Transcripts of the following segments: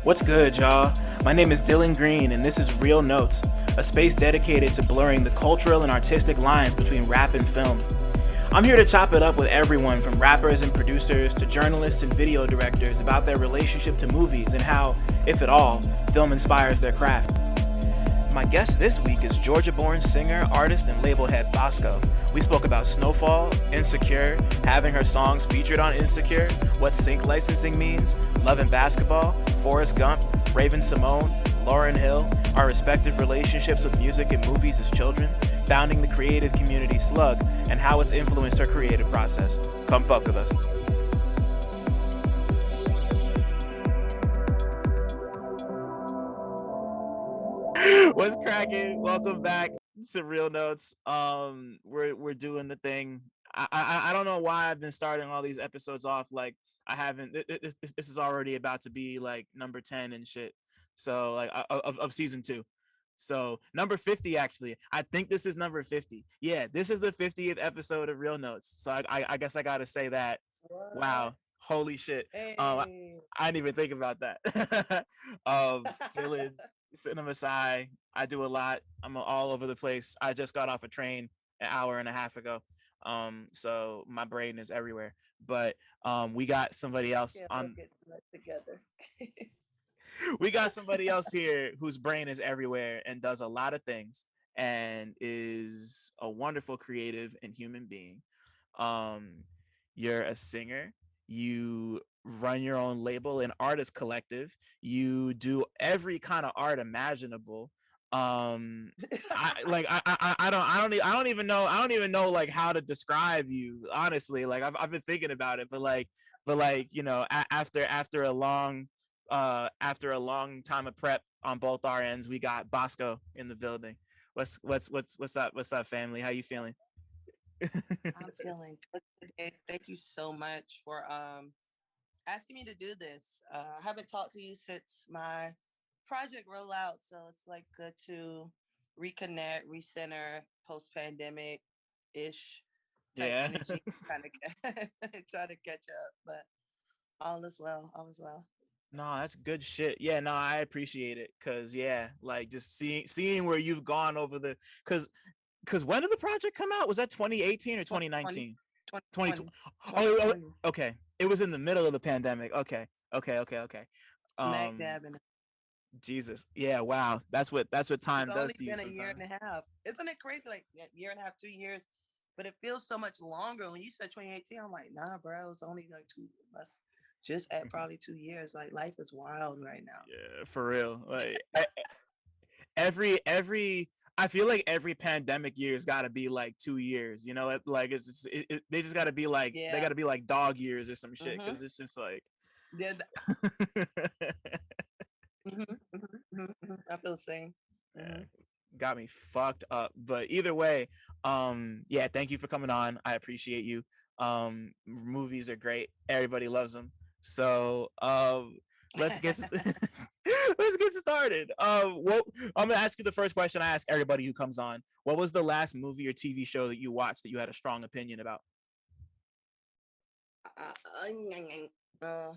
What's good, y'all? My name is Dylan Green, and this is Real Notes, a space dedicated to blurring the cultural and artistic lines between rap and film. I'm here to chop it up with everyone from rappers and producers to journalists and video directors about their relationship to movies and how, if at all, film inspires their craft. My guest this week is Georgia-born singer, artist, and label head BOSCO. We spoke about Snowfall, Insecure, having her songs featured on Insecure, what sync licensing means, love and basketball, Forrest Gump, Raven-Symone, Lauryn Hill, our respective relationships with music and movies as children, founding the creative community Slug, and how it's influenced her creative process. Come fuck with us. What's cracking? Welcome back to Real Notes. We're doing the thing. I don't know why I've been starting all these episodes off like I haven't. This is already about to be like number 10 and shit. So like of season 2. So number 50 actually. I think this is number 50. Yeah, this is the 50th episode of Real Notes. So I guess I gotta say that. What? Wow. Holy shit. I didn't even think about that. Dylan, CineMasai. I do a lot. I'm all over the place. I just got off a train an hour and a half ago. So my brain is everywhere. But we got somebody else Can't on. look at that together. We got somebody else here whose brain is everywhere and does a lot of things and is a wonderful creative and human being. Um, you're a singer. You run your own label and artist collective. You do every kind of art imaginable. I don't even know like how to describe you honestly. Like I've been thinking about it, but like after a long time of prep on both our ends, we got Bosco in the building. What's up, family? How you feeling? I'm feeling good today. Thank you so much for asking me to do this. I haven't talked to you since my project rollout, so it's like good to reconnect, recenter, post pandemic ish type Yeah. energy, kind of try to catch up. But all is well. All is well. No, that's good shit. Yeah, no, I appreciate it. Cause yeah, like just seeing where you've gone over the cause cause when did the project come out? Was that 2018 or 2020, 2019? 2020. 2020, Oh, 2020. okay. It was in the middle of the pandemic. Okay. Smack Um, dab in. Jesus. Yeah, wow. That's what It's time does only to you been a year and a sometimes. half. Isn't it crazy? Like a year and a half, 2 years, but it feels so much longer. When you said 2018, I'm like, nah, bro, it's only like two less, just at probably 2 years. Like life is wild right now. Yeah, for real. Like every I feel like every pandemic year's got to be like 2 years. You know, like they just got to be like they got Yeah. to be like dog years or some shit Mm-hmm. because it's just like. Yeah. Mm-hmm, I feel the same. Yeah, Mm-hmm. got me fucked up. But either way, yeah, thank you for coming on. I appreciate you. Movies are great. Everybody loves them. So, let's get let's get started. Well, I'm gonna ask you the first question I ask everybody who comes on. What was the last movie or TV show that you watched that you had a strong opinion about? uh,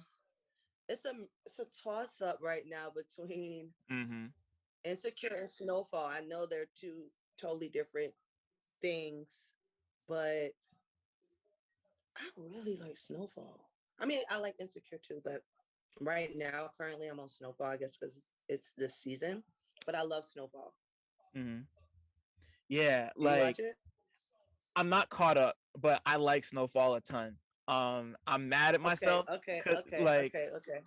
it's a it's a toss up right now between Mm-hmm. Insecure and Snowfall. I know they're two totally different things, but I really like Snowfall. I mean, I like Insecure too, but right now, currently, I'm on Snowfall. I guess because it's this season. But I love Snowfall. Mm-hmm. Yeah, Do you watch like it? I'm not caught up, but I like Snowfall a ton. I'm mad at Okay, myself okay, because okay, like okay, okay.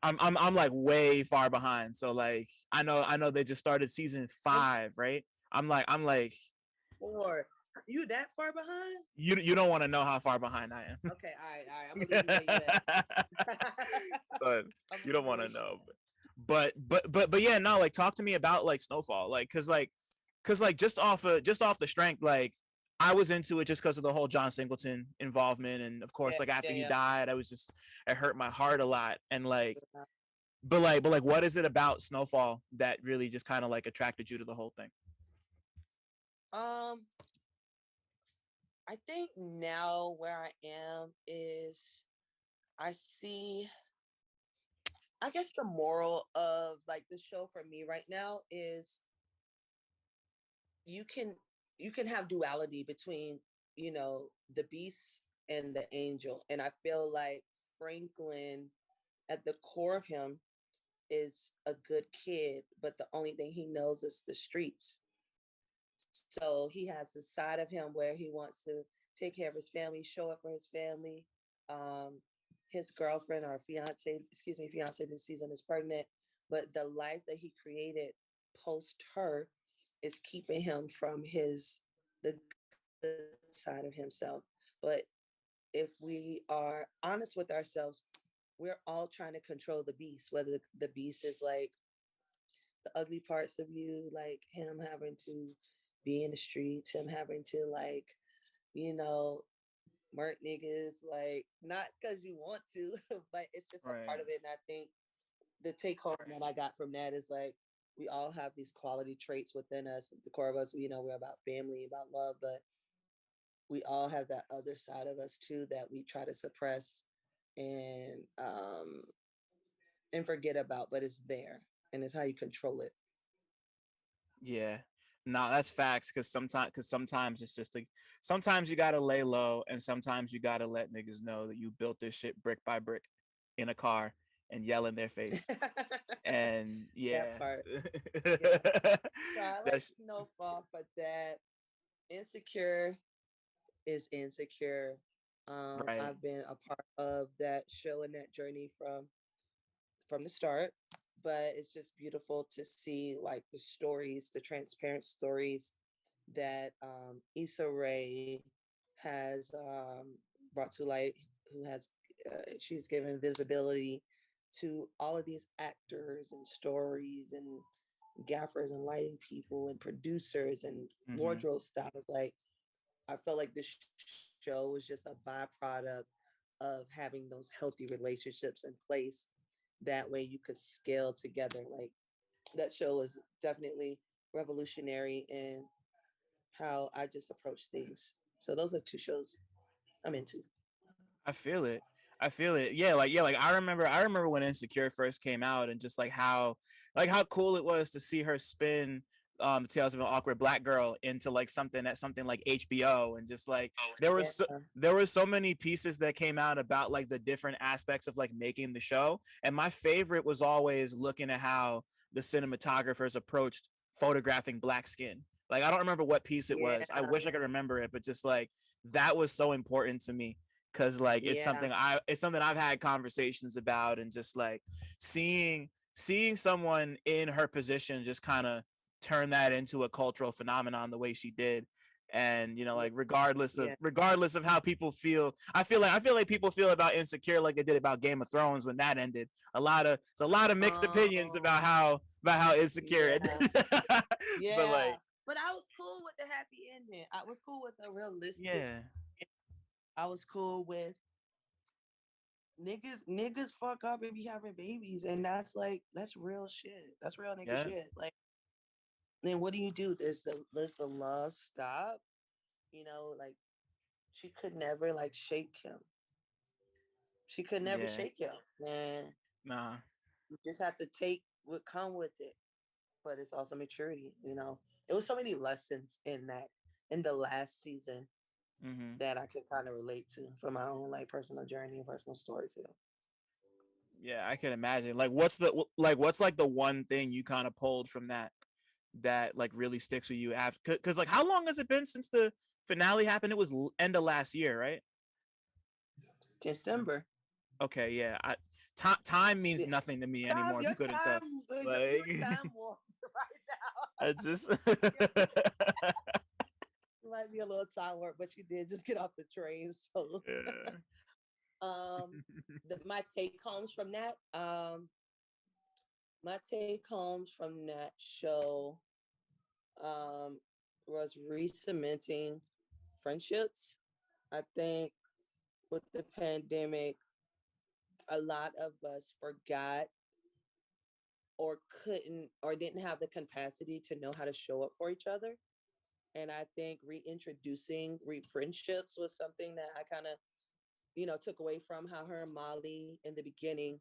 I'm like way far behind. So like I know they just started season I'm 5, right? I'm like 4. You that far behind? you don't want to know how far behind I am. Okay, all right, all right. I'm gonna leave you where you at. But I'm you gonna don't leave you want where to you know. at. But yeah, no, like talk to me about like Snowfall, like cause like just off the strength, like I was into it just because of the whole John Singleton involvement, and of course, Yeah, like after yeah, he yeah. died, it hurt my heart a lot, and like, but like, what is it about Snowfall that really just kind of like attracted you to the whole thing? Um, I think now where I am is I see I guess the moral of like the show for me right now is you can you can have duality between, you know, the beast and the angel. And I feel like Franklin, at the core of him, is a good kid, but the only thing he knows is the streets. So he has a side of him where he wants to take care of his family, show up for his family. Um, his girlfriend or fiance, excuse me, fiance this season is pregnant, but the life that he created post her is keeping him from the good side of himself. But if we are honest with ourselves, we're all trying to control the beast, whether the beast is like the ugly parts of you, like him having to be in the streets, him having to like, you know, murk niggas, like not because you want to, but it's just a part Right. of it. And I think the take home that I got from that is like we all have these quality traits within us. At the core of us, you know, we're about family, about love, but we all have that other side of us too that we try to suppress and um and forget about, but it's there and it's how you control it. Yeah. No, that's facts. Cause sometimes it's just like sometimes you gotta lay low, and sometimes you gotta let niggas know that you built this shit brick by brick in a car and yell in their face. And That yeah. part. Yeah. So I like That's Snowfall for that. Insecure is insecure. right. I've been a part of that show and that journey from the start, but it's just beautiful to see like the stories, the transparent stories that Issa Rae has brought to light, who has she's given visibility to all of these actors and stories and gaffers and lighting people and producers and Mm-hmm. wardrobe styles. Like I felt like this show was just a byproduct of having those healthy relationships in place. That way you could scale together. Like that show was definitely revolutionary in how I just approach things. So those are two shows I'm into. I feel it. I feel it. Yeah, like I remember when Insecure first came out, and just like how cool it was to see her spin Tales of an Awkward Black Girl into like something like HBO. And just like Yeah. there were so many pieces that came out about like the different aspects of like making the show. And my favorite was always looking at how the cinematographers approached photographing black skin. Like I don't remember what piece it Yeah. was. I wish I could remember it, but just like that was so important to me, because like Yeah. it's something I've had conversations about. And just like seeing someone in her position just kind of turn that into a cultural phenomenon the way she did. And like Yeah. regardless of how people feel, I feel like people feel about Insecure like they did about Game of Thrones when that ended. It's a lot of mixed opinions about Um, how Insecure ended. yeah. But Yeah. like, But I was cool with the happy ending. I was cool with the realistic. yeah, I was cool with niggas fuck up and be having babies. And that's real shit. That's real nigga yeah, shit. Like then what do you do? Does the love stop? You know, like she could never like shake him. She could never yeah, shake him. And nah. you just have to take what come with it. But it's also maturity, you know. It was so many lessons in that in the last season Mm-hmm. that I could kind of relate to for my own like personal journey and personal story too. Yeah, I can imagine. What's like the one thing you kind of pulled from that like really sticks with you after? Because like, how long has it been since the finale happened? It was end of last year, right? December. Okay, yeah. Time means Yeah. nothing to me Time, anymore, if your you couldn't tell. time, you Like, time warped right now. it's just It might be a little time warp, but you did just get off the train. So yeah. um my take homes from that. My take homes from that show um was re-cementing friendships. I think with the pandemic, a lot of us forgot or couldn't or didn't have the capacity to know how to show up for each other. And I think reintroducing friendships was something that I kind of, took away from how her and Molly in the beginning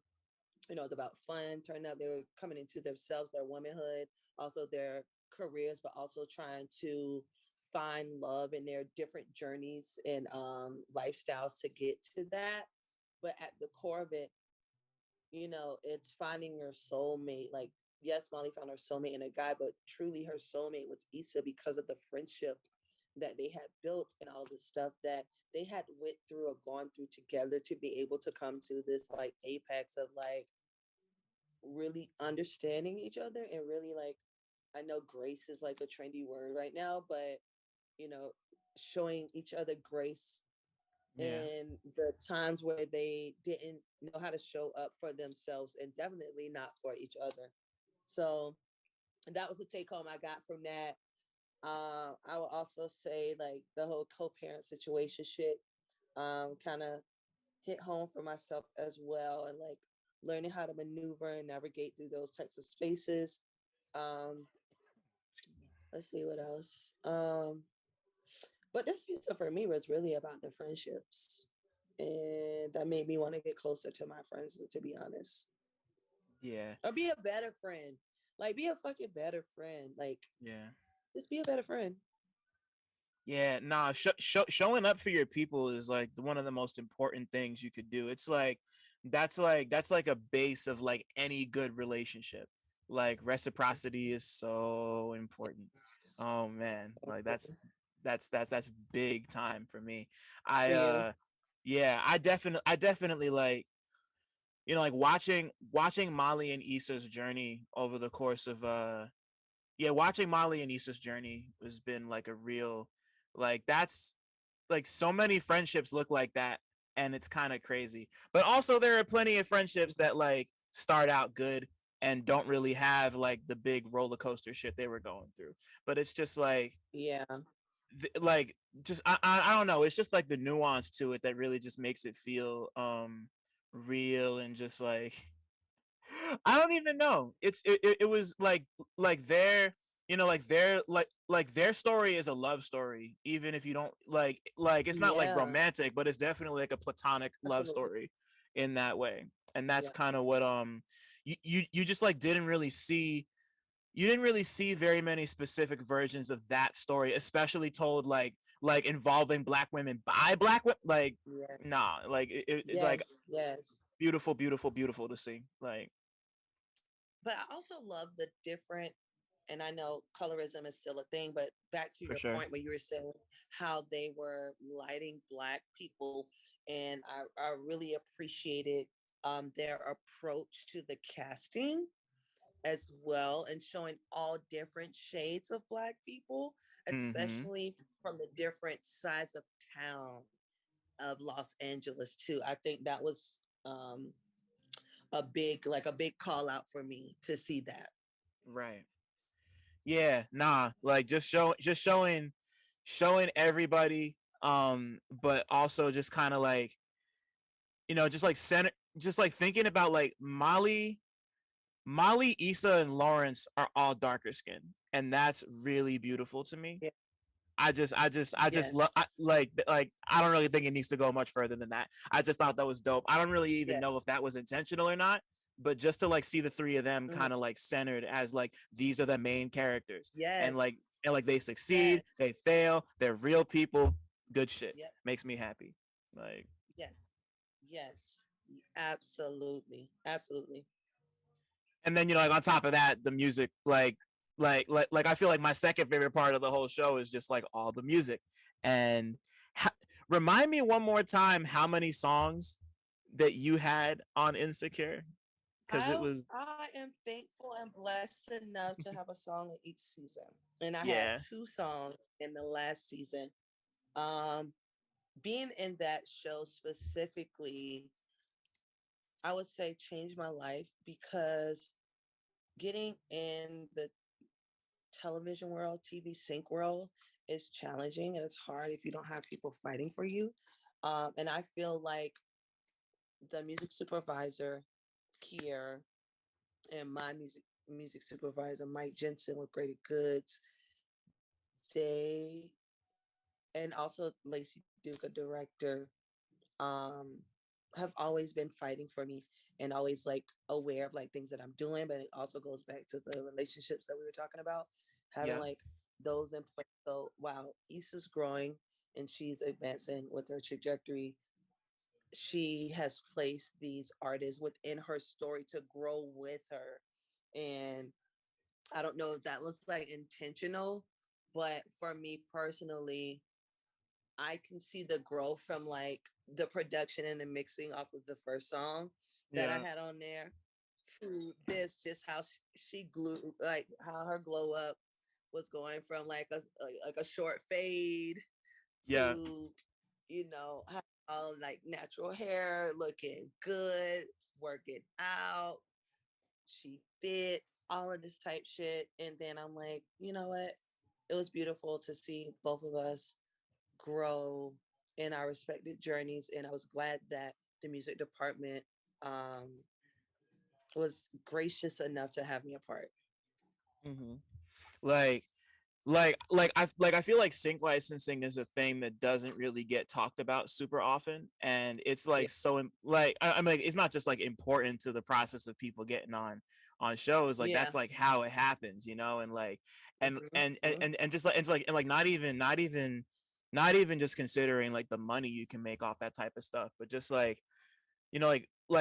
It's about fun. Turned out they were coming into themselves, their womanhood, also their careers, but also trying to find love in their different journeys and lifestyles to get to that. But at the core of it, it's finding your soulmate. Like, yes, Molly found her soulmate in a guy, but truly her soulmate was Issa because of the friendship that they had built and all the stuff that they had went through or gone through together to be able to come to this like apex of like really understanding each other and really like, I know grace is like a trendy word right now, but you know, showing each other grace Yeah. in the times where they didn't know how to show up for themselves and definitely not for each other. So that was the take home I got from that. I will also say like the whole co-parent situation shit kind of hit home for myself as well, and like learning how to maneuver and navigate through those types of spaces. Um, let's see what else. But this season for me was really about the friendships, and that made me want to get closer to my friends. To be honest, Yeah. or be a better friend. Like, be a fucking better friend. Like, Yeah. just be a better friend. Yeah, nah, showing up for your people is like one of the most important things you could do. It's like that's like a base of like any good relationship. Like reciprocity is so important. Oh man, like that's big time for me. For I you. yeah, I definitely like like watching Molly and Issa's journey over the course of yeah, watching Molly and Issa's journey has been like a real like that's like so many friendships look like that, and it's kind of crazy. But also there are plenty of friendships that like start out good and don't really have like the big roller coaster shit they were going through. But it's just like Yeah. like just I don't know, it's just like the nuance to it that really just makes it feel real and just like I don't even know. It was like their like their story is a love story, even if you don't like it's not like Yeah. romantic, but it's definitely like a platonic love Absolutely. story in that way. And that's Yeah. kind of what you just like didn't really see very many specific versions of that story, especially told like involving black women by black women. Like Yeah. nah, like like Yes. Yes. beautiful, beautiful, beautiful to see. Like But I also love the different, and I know colorism is still a thing, but back to for your sure. point where you were saying how they were lighting black people, and I really appreciated their approach to the casting as well, and showing all different shades of black people, Mm-hmm. especially from the different sides of town of Los Angeles too. I think that was a big call out for me to see that. Right. Yeah. Nah. Like just showing everybody. But also just kind of like just like center, just like thinking about like Molly, Issa, and Lawrence are all darker skin, and that's really beautiful to me. Yeah. I just love Yes. like I don't really think it needs to go much further than that. I just thought that was dope. I don't really even know Yes. if that was intentional or not, but just to like see the three of them Mhm. kind of like centered as like these are the main characters, Yes. and like they succeed, Yes. they fail, they're real people. Good shit Yep. makes me happy. Like, Yes. Yes. Absolutely. Absolutely. and then like on top of that, the music, like I feel like my second favorite part of the whole show is just like all the music. And ha- remind me one more time how many songs that you had on Insecure, because it was I am thankful and blessed enough to have a song in each season. And I had yeah. two songs in the last season. Um, being in that show specifically, I would say changed my life because getting in the television world, TV sync world is challenging and it's hard if you don't have people fighting for you. And I feel like the music supervisor, Kier, and my music supervisor, Mike Jensen with Greater Goods, they, and also Lacey Duke, a director, um, have always been fighting for me and always like aware of like things that I'm doing. But it also goes back to the relationships that we were talking about, having Yeah. like those in place. So while Issa's growing and she's advancing with her trajectory, she has placed these artists within her story to grow with her. And I don't know if that was like intentional, but for me personally, I can see the growth from like the production and the mixing off of the first song that I Yeah. had on there to this, just how she glue, like how her glow up was going from like a short fade Yeah. to, you know, how like natural hair, looking good, working out, she fit, all of this type shit. And then I'm like, you know what? It was beautiful to see both of us grow in our respective journeys. And I was glad that the music department um, was gracious enough to have me a part. Hmm. Like, I feel like sync licensing is a thing that doesn't really get talked about super often, and it's Yeah. like I mean, like, it's not just like important to the process of people getting on shows. Like Yeah. that's like how it happens, and like Mm-hmm. and not even just considering like the money you can make off that type of stuff, but just like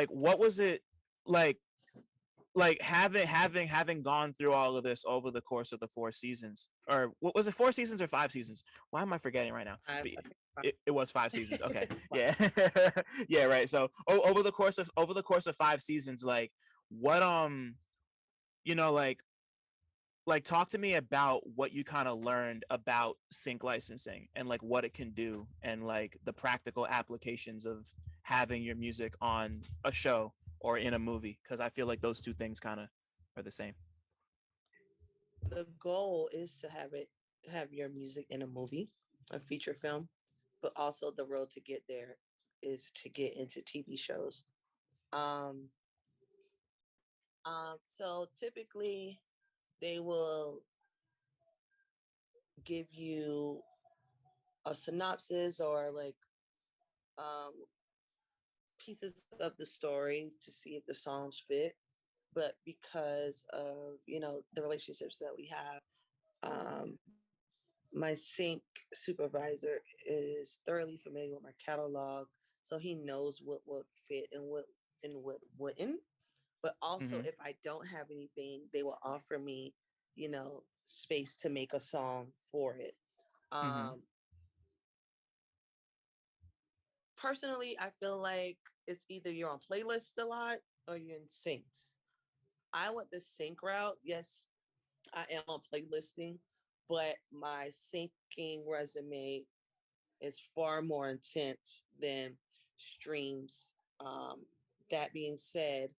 what was it like having gone through all of this over the course of the 4 seasons, or what was it, 4 seasons or 5 seasons? Why am I forgetting right now? I But think it was 5 seasons. Okay. fine. Yeah. Yeah, right. So over the course of 5 seasons, like what you know talk to me about what you kind of learned about sync licensing and like what it can do and like the practical applications of having your music on a show or in a movie, because I feel like those two things kind of are the same. The goal is to have your music in a movie, a feature film, but also the road to get there is to get into TV shows. Um, so typically they will give you a synopsis or like um, pieces of the story to see if the songs fit. But because of the relationships that we have, my sync supervisor is thoroughly familiar with my catalog, so he knows what would fit and what wouldn't. But also, Mm-hmm. if I don't have anything, they will offer me, space to make a song for it. Mm-hmm. Um, Personally, I feel like it's either you're on playlist a lot or you're in syncs. I went the sync route. Yes, I am on playlisting, but my syncing resume is far more intense than streams. Um, that being said,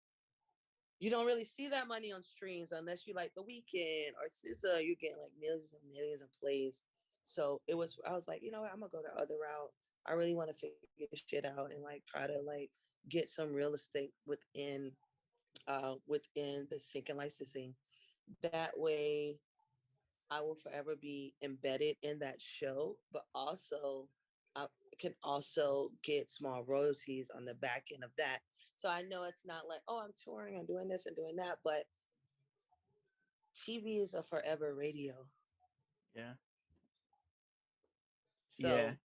you don't really see that money on streams unless you like The Weekend or SZA. You're getting like millions and millions of plays. So I was like, you know what? I'm gonna go the other route. I really want to figure this shit out and like try to like get some real estate within the sync and licensing. That way, I will forever be embedded in that show, but also I can also get small royalties on the back end of that. So I know it's not like, oh, I'm touring, I'm doing this and doing that, but TV is a forever radio. Yeah. Yeah. So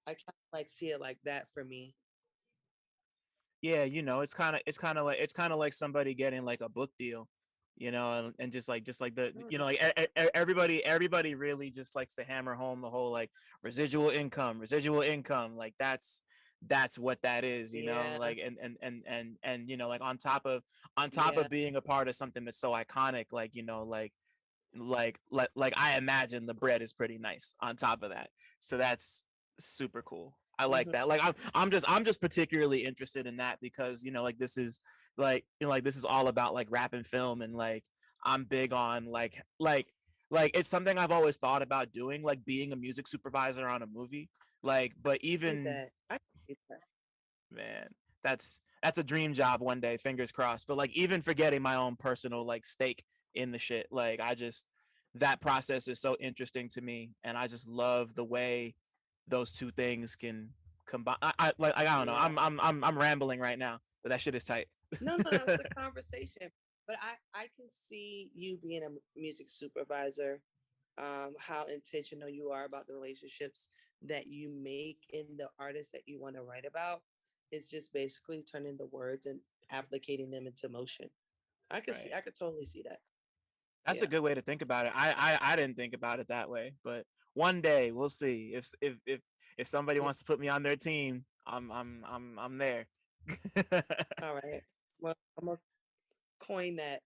I kind of like see it like that for me. Yeah, it's kind of like somebody getting like a book deal, and just like the Mm, everybody really just likes to hammer home the whole like residual income, like that's what that is, yeah. like and like on top of Yeah. being a part of something that's so iconic, like like I imagine the bread is pretty nice on top of that. So that's super cool. I like Hmm. that. Like I'm just particularly interested in that because like this is like this is all about like rap and film, and like I'm big on like it's something I've always thought about doing, like being a music supervisor on a movie. Like, but See even that. I see that. man, that's a dream job one day, fingers crossed. But like even forgetting my own personal like stake in the shit, like that process is so interesting to me, and I just love the way those two things can combine. I don't know. Yeah. I'm rambling right now, but that shit is tight. No, no, no, it's a conversation. But I can see you being a music supervisor, how intentional you are about the relationships that you make in the artists that you want to write about. It's just basically turning the words and applicating them into motion. Right. I could totally see that. That's a Yeah. good way to think about it. I didn't think about it that way, but one day we'll see if somebody Yeah. wants to put me on their team. I'm there. All right. Well, I'm gonna coin that.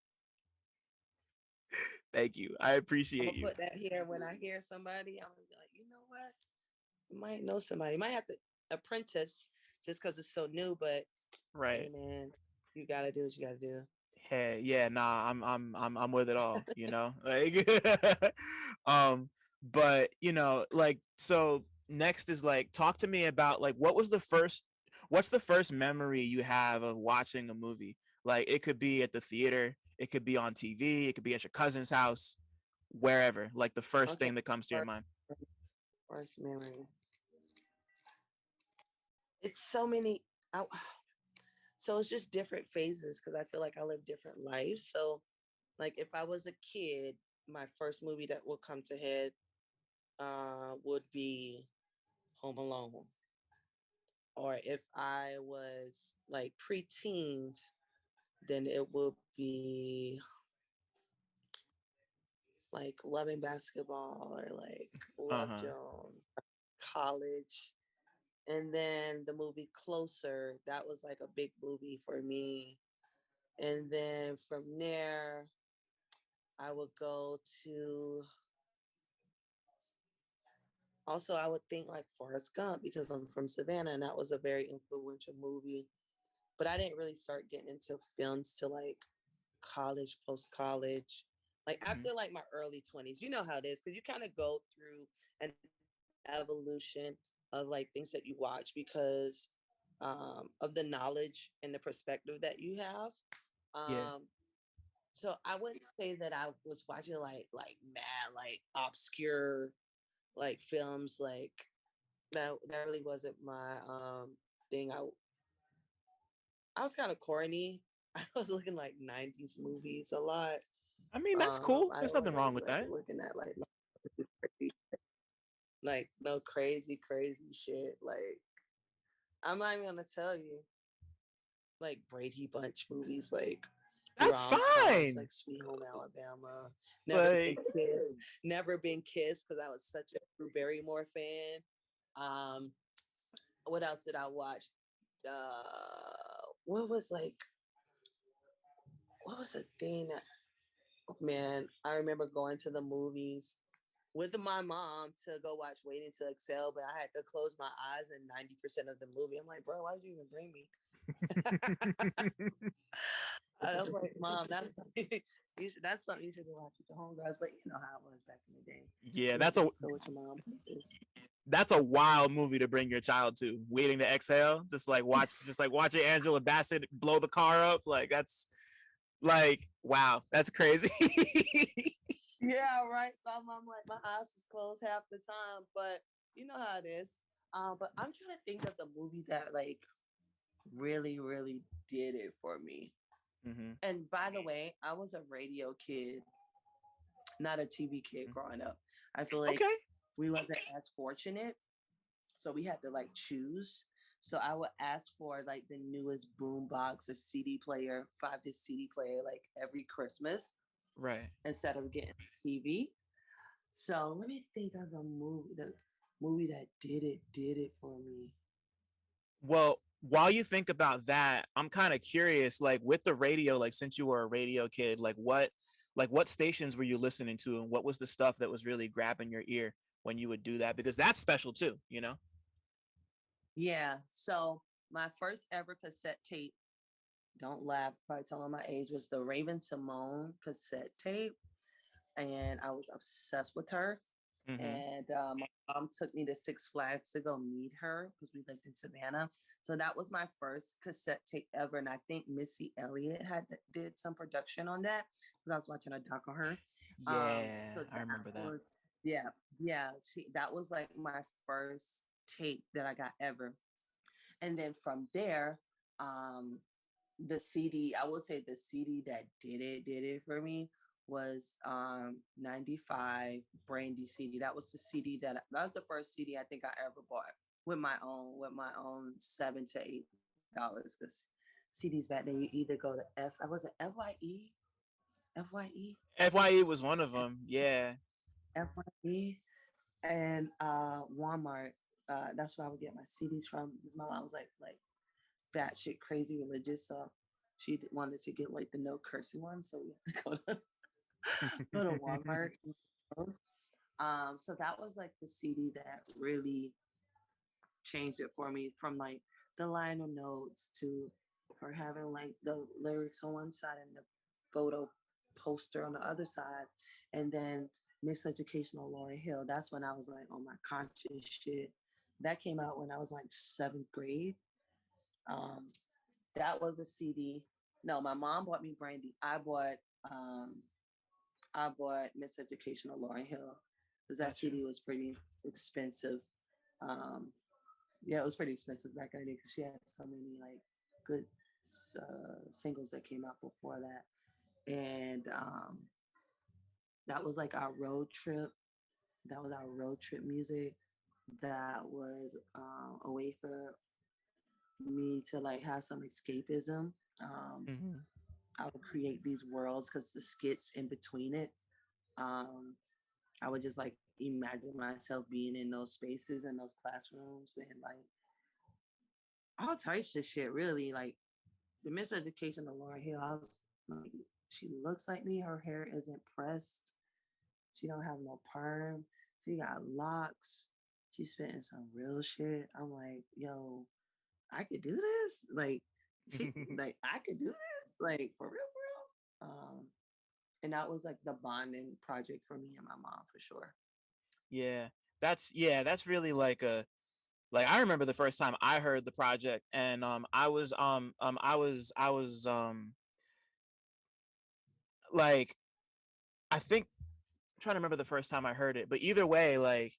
Thank you. I I'm appreciate gonna you. put that here when I hear somebody. I'm gonna be like, you know what? You might know somebody. You might have to apprentice just because it's so new. But hey, Right. man, you gotta do what you gotta do. Hey, yeah, nah, I'm with it all, you know? Like um but like so next is like talk to me about like what's the first memory you have of watching a movie? Like it could be at the theater, it could be on TV, it could be at your cousin's house, wherever. Like the first Okay. thing that comes to your First, mind. first memory. It's so many. I, so it's just different phases because I feel like I live different lives. So, like, if I was a kid, my first movie that would come to head would be Home Alone. Or if I was like preteens, then it would be like Loving Basketball or like Love Uh-huh. Jones, College. And then the movie Closer, that was like a big movie for me. And then from there, I would go to also I would think like Forrest Gump because I'm from Savannah and that was a very influential movie. But I didn't really start getting into films till like college, post college. Like Mhm. after like my early 20s. You know how it is because you kind of go through an evolution of like things that you watch because of the knowledge and the perspective that you have. Yeah. Um, so I wouldn't say that I was watching like mad like obscure like films like that really wasn't my thing. I was kind of corny. I was looking like 90s movies a lot. I mean, that's cool. I There's nothing wasn't wrong really with like that. looking at like no crazy shit. Like I'm not even gonna tell you like Brady Bunch movies, like That's rom coms, fine. like Sweet Home Alabama. Like Never been kissed because I was such a Drew Barrymore fan. Um, what else did I watch? What was like what was the thing that man, I remember going to the movies with my mom to go watch Waiting to Exhale, but I had to close my eyes in 90% of the movie. I'm like, bro, why did you even bring me? I was like, Mom, that's something that's something you should watch with your homegirls. But you know how it was back in the day. yeah, You just go with your mom places. that's a wild movie to bring your child to. Waiting to Exhale, just like watching Angela Bassett blow the car up. Like that's like wow, that's crazy. Yeah, right. So I'm like, my eyes was closed half the time, but you know how it is. But I'm trying to think of the movie that like really did it for me. Mm-hmm. And by the way, I was a radio kid, not a TV kid growing up. I feel like Okay. we wasn't as fortunate, so we had to like choose. So I would ask for like the newest boom box or CD player, 5 disc CD player, like every Christmas Right. instead of getting TV. So let me think of the movie that did it for me. Well, while you think about that, I'm kind of curious, like with the radio, like since you were a radio kid, like what stations were you listening to and what was the stuff that was really grabbing your ear when you would do that? Because that's special too, you know? Yeah. So my first ever cassette tape, don't laugh, probably telling my age, was the Raven-Symone cassette tape. And I was obsessed with her. Mm-hmm. And my mom took me to Six Flags to go meet her because we lived in Savannah. So that was my first cassette tape ever. And I think Missy Elliott did some production on that because I was watching a doc on her. Yeah, So I that remember that. was yeah, yeah. That was like my first tape that I got ever. And then from there, um, the CD, I would say the CD that did it for me was 95 Brandy CD. That was the CD that was the first CD I think I ever bought with my own $7 to $8 because CDs back then you either go to I was it FYE FYE was one of them. Yeah. FYE and Walmart. That's where I would get my CDs from. My mom was like batshit crazy religious, so wanted to get like the no cursing one, so we had to go to Walmart. So that was like the CD that really changed it for me, from like the liner notes to her having like the lyrics on one side and the photo poster on the other side, and then Miseducational Lauryn Hill. That's when I was like on my conscious shit. That came out when I was like seventh grade. Um, that was a CD. No, my mom bought me Brandy. Um I bought Miseducational Lauryn Hill because that Gotcha. CD was pretty expensive. Um, yeah, it was pretty expensive back in the day because she had so many like good singles that came out before that, and that was like our road trip. That was our road trip music. That was a way for me to like have some escapism. Um, Hmm. I would create these worlds because the skits in between it. Um, I would just like imagine myself being in those spaces and those classrooms and like all types of shit. Really, like the miseducation of Lauryn Hill. I was like, she looks like me. Her hair isn't pressed. She don't have no perm. She got locks. She's spitting some real shit. I'm like, yo, I could do this. Like she, like I could do this. Like for real, for real. And that was like the bonding project for me and my mom for sure. Yeah. That's really like a like I remember the first time I heard the project, and I was like I think I'm trying to remember the first time I heard it, but either way, like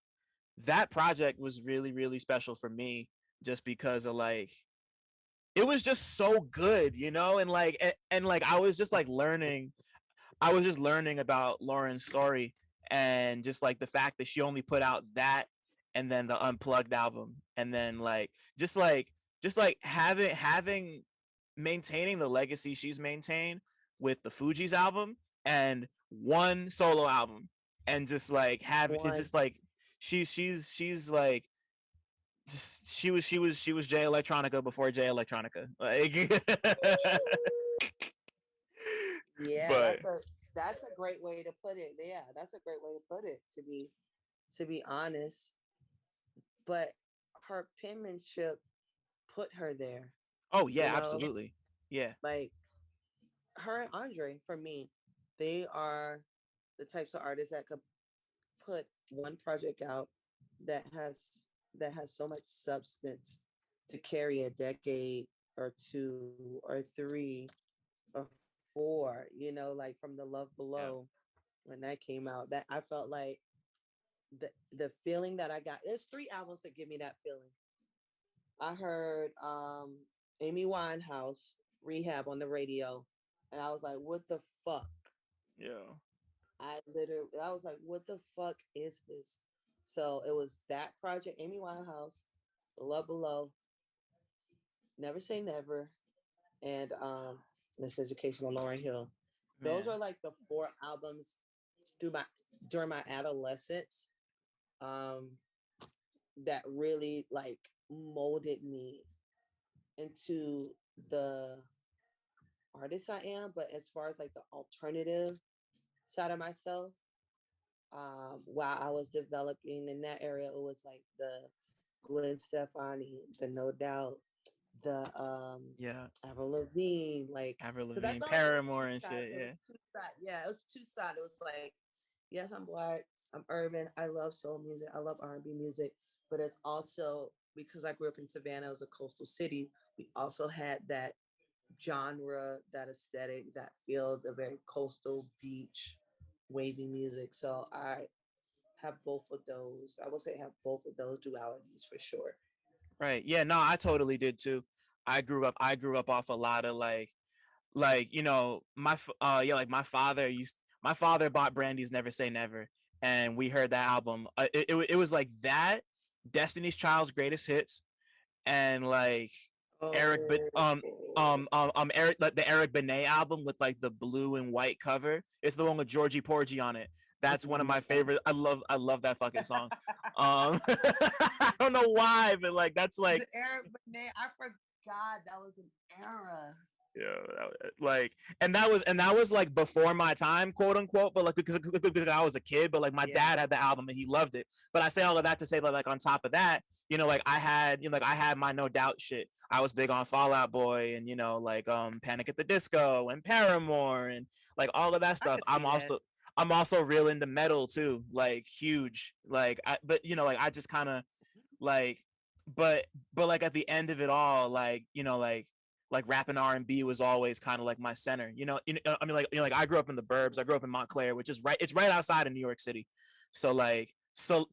that project was really really special for me just because of like it was just so good, you know, and like I was just like learning I was just learning about Lauren's story, and just like the fact that she only put out that and then the unplugged album, and then just like having maintaining the legacy she's maintained with the Fuji's album and one solo album, and just like have it's One, just like she's like she was Jay Electronica before Jay Electronica. Like yeah, but that's a great way to put it. Yeah, that's a great way to put it. To be honest, but her penmanship put her there. oh You yeah, know, absolutely. Yeah. like her and Andre, for me, they are the types of artists that could put one project out that has so much substance to carry a decade or two or three or four, like from the Love Yeah. Below when that came out, that I felt like the feeling that I got. There's three albums that give me that feeling. I heard Amy Winehouse Rehab on the radio, and I was like, what the fuck? Yeah. I was like, what the fuck is this? So it was that project, Amy Winehouse, Love Below, Never Say Never, and Miseducational Lauryn Hill. Those Man. are like the four albums through my during my adolescence, um, that really like molded me into the artist I am. But as far as like the alternative side of myself, while I was developing in that area, it was like the Gwen Stefani, the No Doubt, the Yeah. Avril Lavigne, like, Avril because I Lavigne, felt like it was Paramore two and sides. shit. It was Yeah. two sides. Yeah, it was two sides. It was like, yes, I'm black, I'm urban, I love soul music, I love R&B music, but it's also because I grew up in Savannah, it was a coastal city. We also had that genre, that aesthetic, that feel, the very coastal beach wavy music. So I have both of those. I would say I have both of those dualities for sure. Right. Yeah, no, I totally did too. I grew up off a lot of like yeah, like my father bought Brandy's Never Say Never, and we heard that album. It was like that, Destiny's Child's Greatest Hits, and like Eric but Oh, Eric, like the Eric Benet album with like the blue and white cover. It's the one with Georgie Porgy on it. That's one of my favorite. I love that fucking song. I don't know why, but like that's like the Eric Benet. I forgot that was an era. yeah, like and that was like before my time, quote unquote, but like because I was a kid, but like my Yeah. dad had the album and he loved it. But I say all of that to say that like on top of that, like I had my No Doubt shit. I was big on Fall Out Boy and like Panic at the Disco and Paramore and like all of that I stuff. could see that. I'm also real into metal too, like huge. But like I just kind of like, but like at the end of it all, like rap and R&B was always kind of like my center. I mean, like I grew up in the burbs. I grew up in Montclair, which is it's right outside of New York City. So like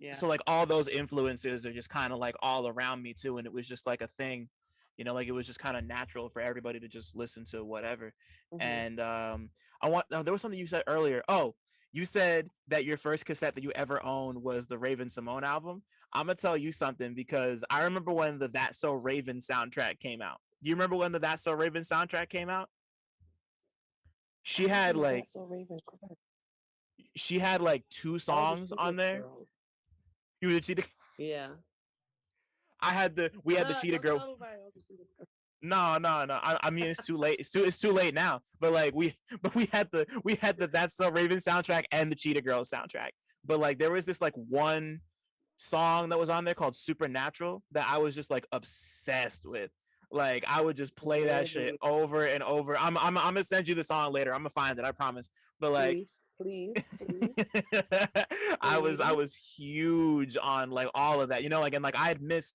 Yeah. so like all those influences are just kind of like all around me too, and it was just like a thing. Like it was just kind of natural for everybody to just listen to whatever. Mhm. And there was something you said earlier. Oh, you said that your first cassette that you ever owned was the Raven-Symone album. I'm gonna tell you something because I remember when the That's So Raven soundtrack came out. Do you remember when the That's So Raven soundtrack came out? I She had remember like That's So Raven. Correct. she had like two That was a songs on Cheetah there. Girl. You were the Cheetah. Yeah. We had the Cheetah Don't Girl. tell nobody else the Cheetah Girl. No. I mean, it's too late. It's too late now. But like we had the That's So Raven soundtrack and the Cheetah Girls soundtrack. But like there was this like one song that was on there called Supernatural that I was just like obsessed with. Like I would just play that shit Really? over and over. I'm gonna send you the song later. I'm gonna find it. I promise. But like, Please. I Please. was huge on like all of that. Like and like I had missed.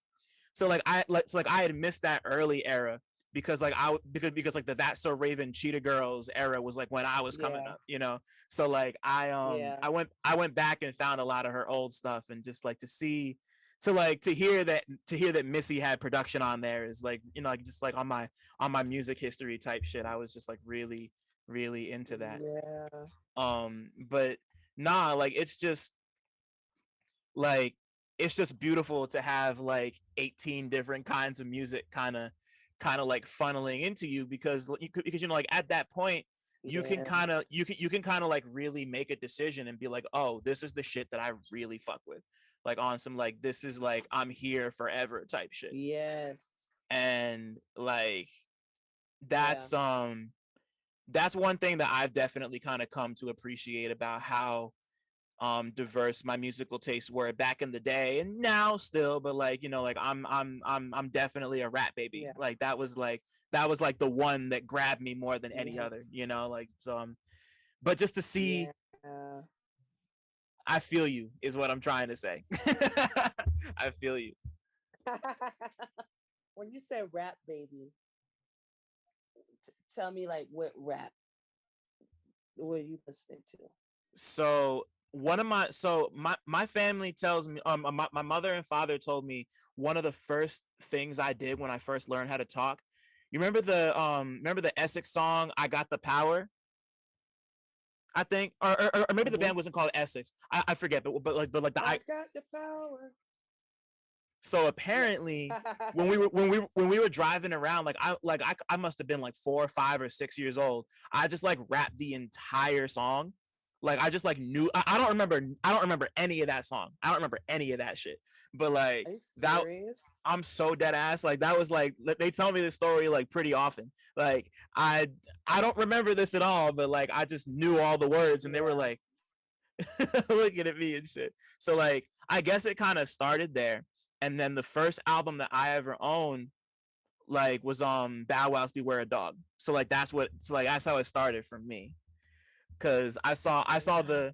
I had missed that early era because like because like the That's So Raven Cheetah Girls era was like when I was coming up. So like Yeah. I went back and found a lot of her old stuff and just like to hear that Missy had production on there is like like just like on my music history type shit. I was just like really really into that. Yeah. But nah, like like it's just beautiful to have like 18 different kinds of music kind of like funneling into you because like at that point you can kind of like really make a decision and be like, oh, this is the shit that I really fuck with, like on some like this is like I'm here forever type shit. Yes. And like that's one thing that I've definitely kind of come to appreciate about how diverse my musical tastes were back in the day and now still, but like like I'm definitely a rap baby. Yeah. Like that was like the one that grabbed me more than any other, like so but just to see I feel you is what I'm trying to say. I feel you. When you say rap baby, tell me like what rap were you listening to? So my family tells me my mother and father told me one of the first things I did when I first learned how to talk. You remember the Essex song I Got the Power? I think or maybe the band wasn't called Essex. I forget, but like I got the power. So apparently when we were driving around, I must have been like 4 or 5 or 6 years old. I just like rapped the entire song. Like I just like knew I don't remember any of that song. I don't remember any of that shit. But like that I'm so dead ass. Like that was like they tell me this story like pretty often. Like I don't remember this at all, but like I just knew all the words and they were like looking at me and shit. So like I guess it kind of started there. And then the first album that I ever owned like was Bow Wow's Beware a Dog. So like that's how it started for me. Cause I saw the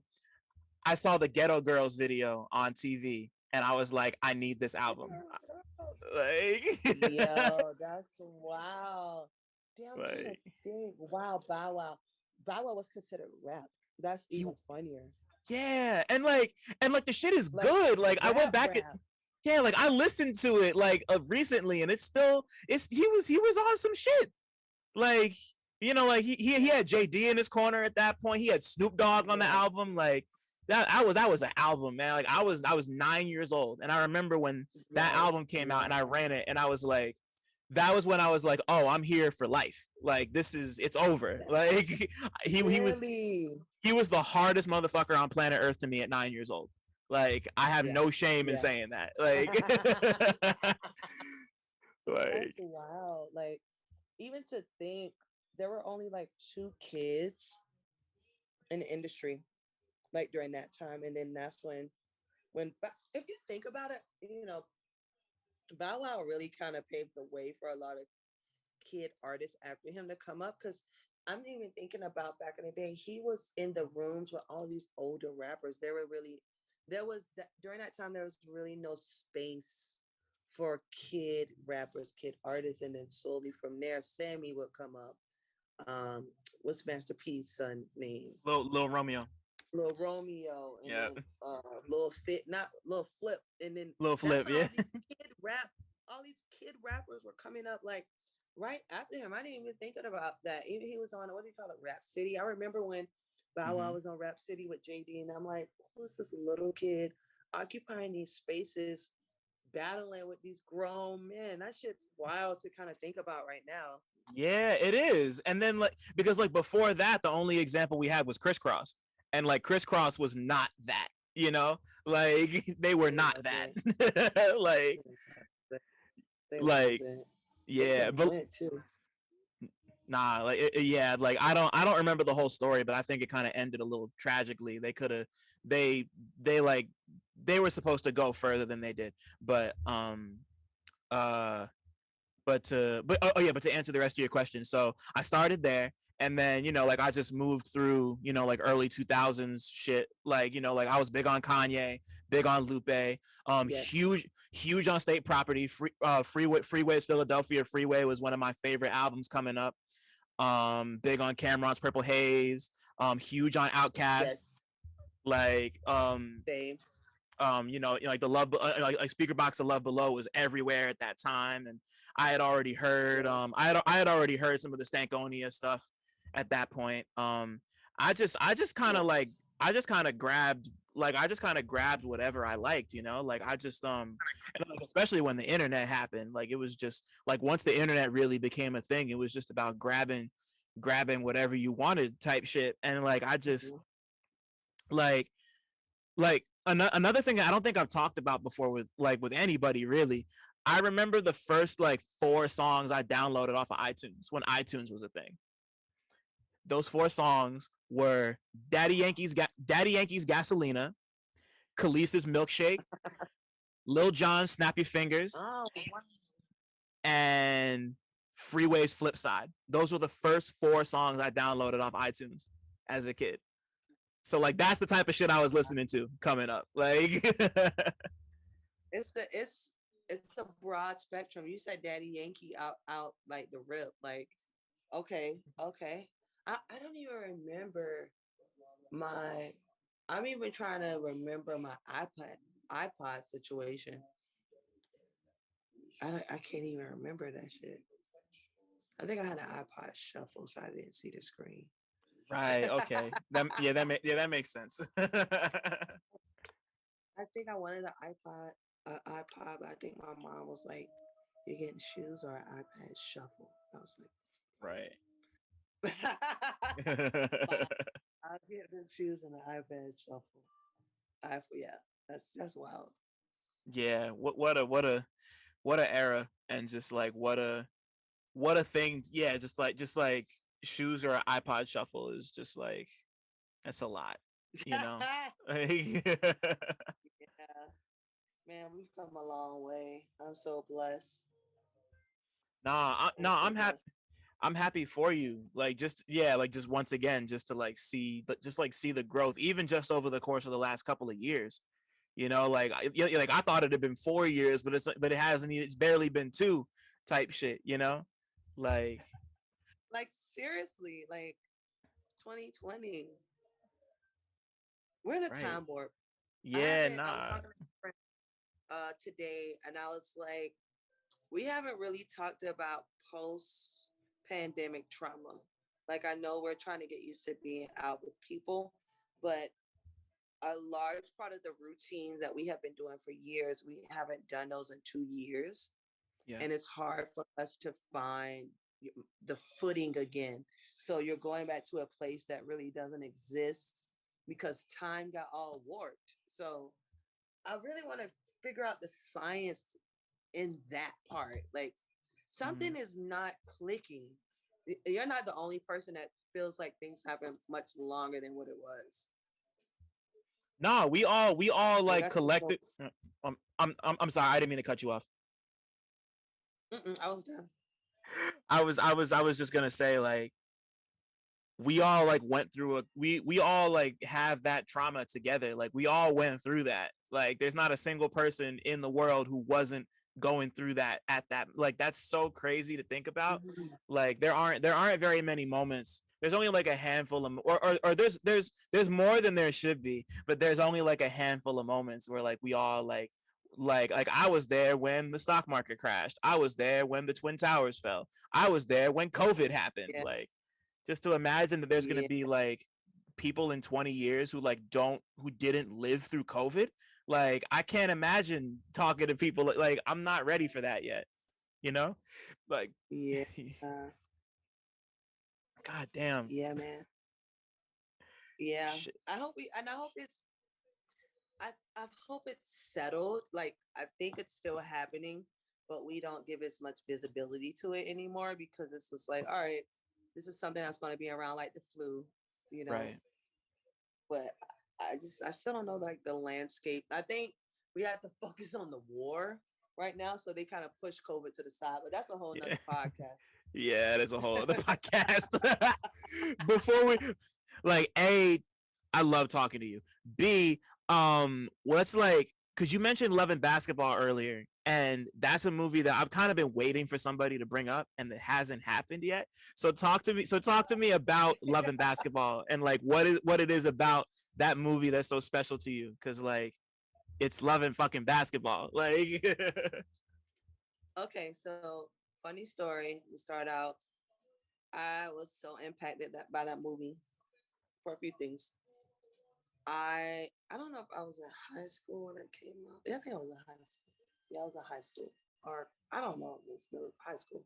Ghetto Girls video on TV and I was like, I need this album. Like yo, that's wow. Damn, like, wow, Bow Wow. Bow Wow was considered rap. That's even funnier. Yeah, and like the shit is like, good. Like I went back Yeah, like I listened to it like recently, and he was on some shit. Like, like he had JD in his corner at that point. He had Snoop Dogg on the Yeah. album. Like that was an album, man. Like I was 9 years old, and I remember when that Right. album came out, and I ran it, and I was like, that was when I was like, oh, I'm here for life. Like it's over. Like he was Really? he was the hardest motherfucker on planet Earth to me at 9 years old. Like I have Yeah. no shame in Yeah. saying that. Like That's like wild. Like, even to think there were only like two kids in the industry, like during that time, and then that's when if you think about it, Bow Wow really kind of paved the way for a lot of kid artists after him to come up. Because I'm even thinking about back in the day, he was in the rooms with all these older rappers. During that time, there was really no space for kid rappers, kid artists. And then slowly from there, Sammy would come up. What's Master P's son name? Lil Romeo. Lil Romeo, and Yeah. then Lil Fit, not Lil Flip, and then Lil that's Flip, when yeah. all these kid rappers were coming up like right after him. I didn't even think about that. Even he was on, what do you call it, Rap City. I remember when Bow Wow Mm-hmm. was on Rap City with JD, and I'm like, who's this little kid occupying these spaces, battling with these grown men? That shit's wild to kind of think about right now. Yeah, it is. And then like because like before that, the only example we had was Crisscross, and like Crisscross was not that. Like they were They not wasn't. that. like They like wasn't. They could yeah, have but went too. nah, like yeah, like I don't remember the whole story, but I think it kind of ended a little tragically. They could have they they like they were supposed to go further than they did, but uh but to answer the rest of your question, so I started there, and then like I just moved through like early 2000s shit, like like I was big on Kanye, big on Lupe, Yes. huge on State Property. Freeway's Philadelphia Freeway was one of my favorite albums coming up. Big on Cameron's Purple Haze. Huge on Outkast. Yes. Like Same. like the love, like Speaker Box of Love Below was everywhere at that time, and I had already heard, Yes. I had already heard some of the Stankonia stuff at that point. I just kind of like, Yes. I just kind of grabbed whatever I liked, like I just, and like, especially when the internet happened, like it was just like once the internet really became a thing, it was just about grabbing whatever you wanted type shit, and like I just Mhm. like another thing that I don't think I've talked about before with anybody really. I remember the first like 4 songs I downloaded off of iTunes when iTunes was a thing. Those 4 songs were Daddy Yankee's Gasolina, Khalees's Milkshake, Lil Jon's Snap Your Fingers, Oh, wow. and Freeway's Flip Side. Those were the first 4 songs I downloaded off iTunes as a kid. So like that's the type of shit I was listening to coming up. Like It's a broad spectrum. You said Daddy Yankee out like the rip. Like, okay, okay. I don't even remember my. I'm even trying to remember my iPod situation. I can't even remember that shit. I think I had an iPod shuffle, so I didn't see the screen. right, okay. That makes sense. I think I wanted iPod, but I think my mom was like, "You're getting shoes or an iPad shuffle." I was right. like, "I'll get the shoes and the iPad shuffle." Yeah, that's wild. Yeah, what a era, and just like what a thing. Yeah, just like shoes or an iPod shuffle is just like that's a lot, you know. Yeah, man, we've come a long way. I'm so blessed. I'm so I'm happy. blessed. I'm happy for you. Like just yeah, like just once again, just to like see, but just like see the growth, even just over the course of the last couple of years. Like like I thought it had been 4 years, but but it hasn't. It's barely been 2, type shit. Like Like, seriously, like 2020. We're in a right. time warp. Yeah, I was nah. talking to a friend. today, and I was like, we haven't really talked about post pandemic trauma. Like, I know we're trying to get used to being out with people, but a large part of the routines that we have been doing for years, we haven't done those in 2 years. Yeah. And it's hard for us to find the footing again. So you're going back to a place that really doesn't exist because time got all warped. So I really want to figure out the science in that part. Like, Hmm. something is not clicking. You're not the only person that feels like things happen much longer than what it was. No, we all So like that's what's going. collective. I'm sorry, I didn't mean to cut you off. I was done. I was just gonna say, like, we all like went through we all like have that trauma together. Like, we all went through that. Like, there's not a single person in the world who wasn't going through that at that. Like, that's so crazy to think about. Mhm. Like, there aren't very many moments. There's only like a handful of, or there's more than there should be, but there's only like a handful of moments where like we all like I was there when the stock market crashed. I was there when the Twin Towers fell. I was there when COVID happened. Yeah, Like, just to imagine that there's going to yeah, be like people in 20 years who like don't who didn't live through COVID. Like, I can't imagine talking to people like I'm not ready for that yet, you know? Like, yeah, uh, god damn. yeah, man. Yeah, Shit. I hope I hope it's settled. Like, I think it's still happening, but we don't give as much visibility to it anymore because it's just like, all right, this is something that's going to be around like the flu, you know. Right. But I still don't know like the landscape. I think we have to focus on the war right now, so they kind of push COVID to the side. But that's a whole Yeah. nother podcast. Yeah, there's a whole other podcast. Before we, like, A, I love talking to you. B, what's like, because you mentioned Love and Basketball earlier, and that's a movie that I've kind of been waiting for somebody to bring up, and it hasn't happened yet. So talk to me. So talk to me about Love and Basketball, and like what it is about that movie that's so special to you, because like it's love and fucking basketball. Like, Okay, so funny story. We start out. I was so impacted by that movie for a few things. I don't know if I was in high school when it came out. Yeah, I think I was in high school. Yeah, I was in high school, or I don't know, it was middle high school.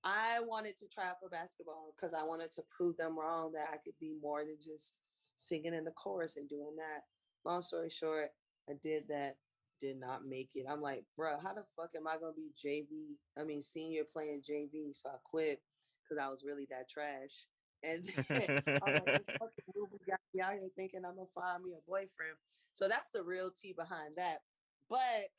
I wanted to try out for basketball because I wanted to prove them wrong that I could be more than just singing in the chorus and doing that. Long story short, I did that, did not make it. I'm like, bro, how the fuck am I gonna be JV? I mean, senior playing JV. So I quit because I was really that trash. And then I was like, this fucking movie got me out here thinking I'm gonna find me a boyfriend. So that's the real tea behind that. But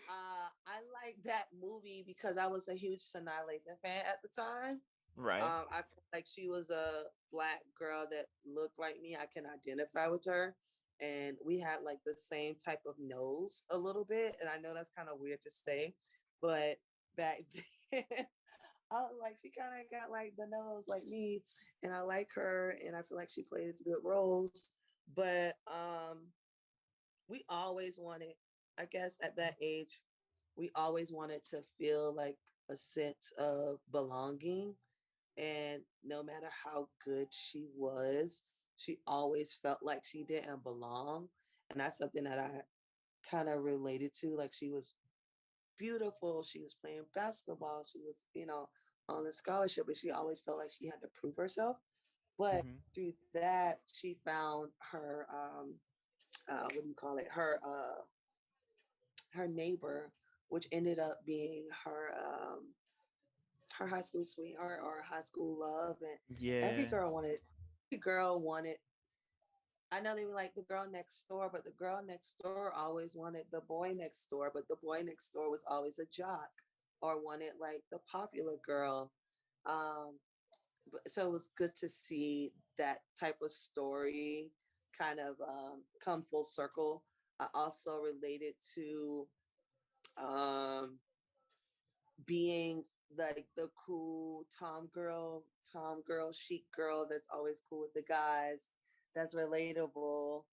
I like that movie because I was a huge Sanaa Lathan fan at the time. right. I feel like she was a black girl that looked like me. I can identify with her. And we had like the same type of nose a little bit. And I know that's kind of weird to say, but back then, I was like, she kind of got like the nose like me. And I like her. And I feel like she plays good roles. But we always wanted, I guess at that age, we always wanted to feel like a sense of belonging. And no matter how good she was, she always felt like she didn't belong. And that's something that I kind of related to. Like, she was beautiful, she was playing basketball, she was, on a scholarship, but she always felt like she had to prove herself. But Mm-hmm. through that, she found her, what do you call it? Her neighbor, which ended up being her high school sweetheart or high school love. And every Yeah. girl wanted every girl wanted I know they were like the girl next door, but the girl next door always wanted the boy next door, but the boy next door was always a jock or wanted like the popular girl. um so it was good to see that type of story kind of come full circle. I also related to um being like the cool tom girl chic girl that's always cool with the guys, that's relatable,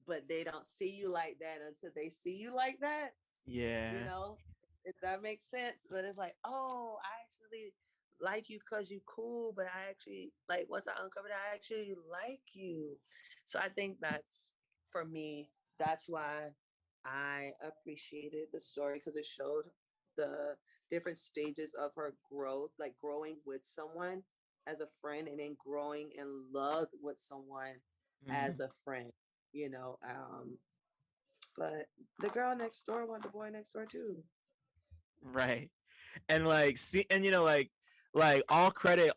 but they don't see you like that until they see you like that. You Yeah. know, if that makes sense. But it's like, oh, I actually like you because you cool, but I actually like once I uncovered, I actually like you. So I think that's for me. That's why I appreciated the story because it showed the different stages of her growth, like growing with someone as a friend and then growing in love with someone Mm, as a friend, you know. But the girl next door wanted the boy next door too. right. And like see, and like all credit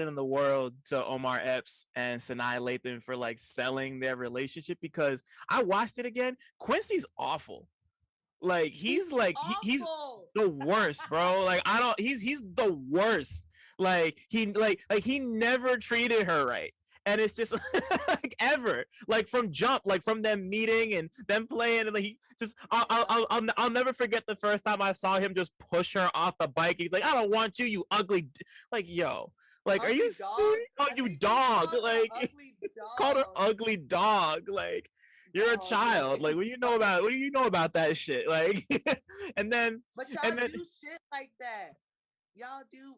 in the world to Omar Epps and Sanaa Lathan for like selling their relationship, because I watched it again. Quincy's awful. Like He's he's awful. the worst, bro. Like I don't he's the worst. Like he never treated her right. And it's just like ever, like from jump, like from them meeting and them playing, and like he just, Yeah. I'll never forget the first time I saw him just push her off the bike. He's like, "I don't want you, you ugly," like yo, like are you Ugly dog. serious? Oh, I you think he dog, called her like ugly called her dog. ugly dog, like you're a Dog, child. Like like. what do you know about that shit? Like and then But y'all and then do shit like that. Y'all do,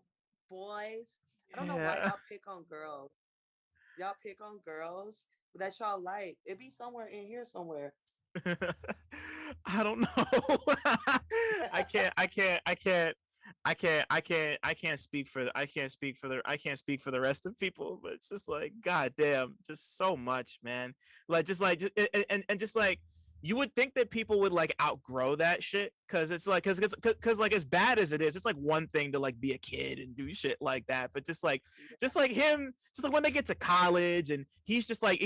boys. I don't know why yeah. y'all pick on girls. Y'all pick on girls that y'all like. It be somewhere in here somewhere. I don't know. I can't speak for I can't speak for the rest of people, but it's just like god damn, just so much, man. And just like you would think that people would like outgrow that shit, because it's like because like as bad as it is, it's like one thing to like be a kid and do shit like that, but just like him, just like when they get to college and he's just like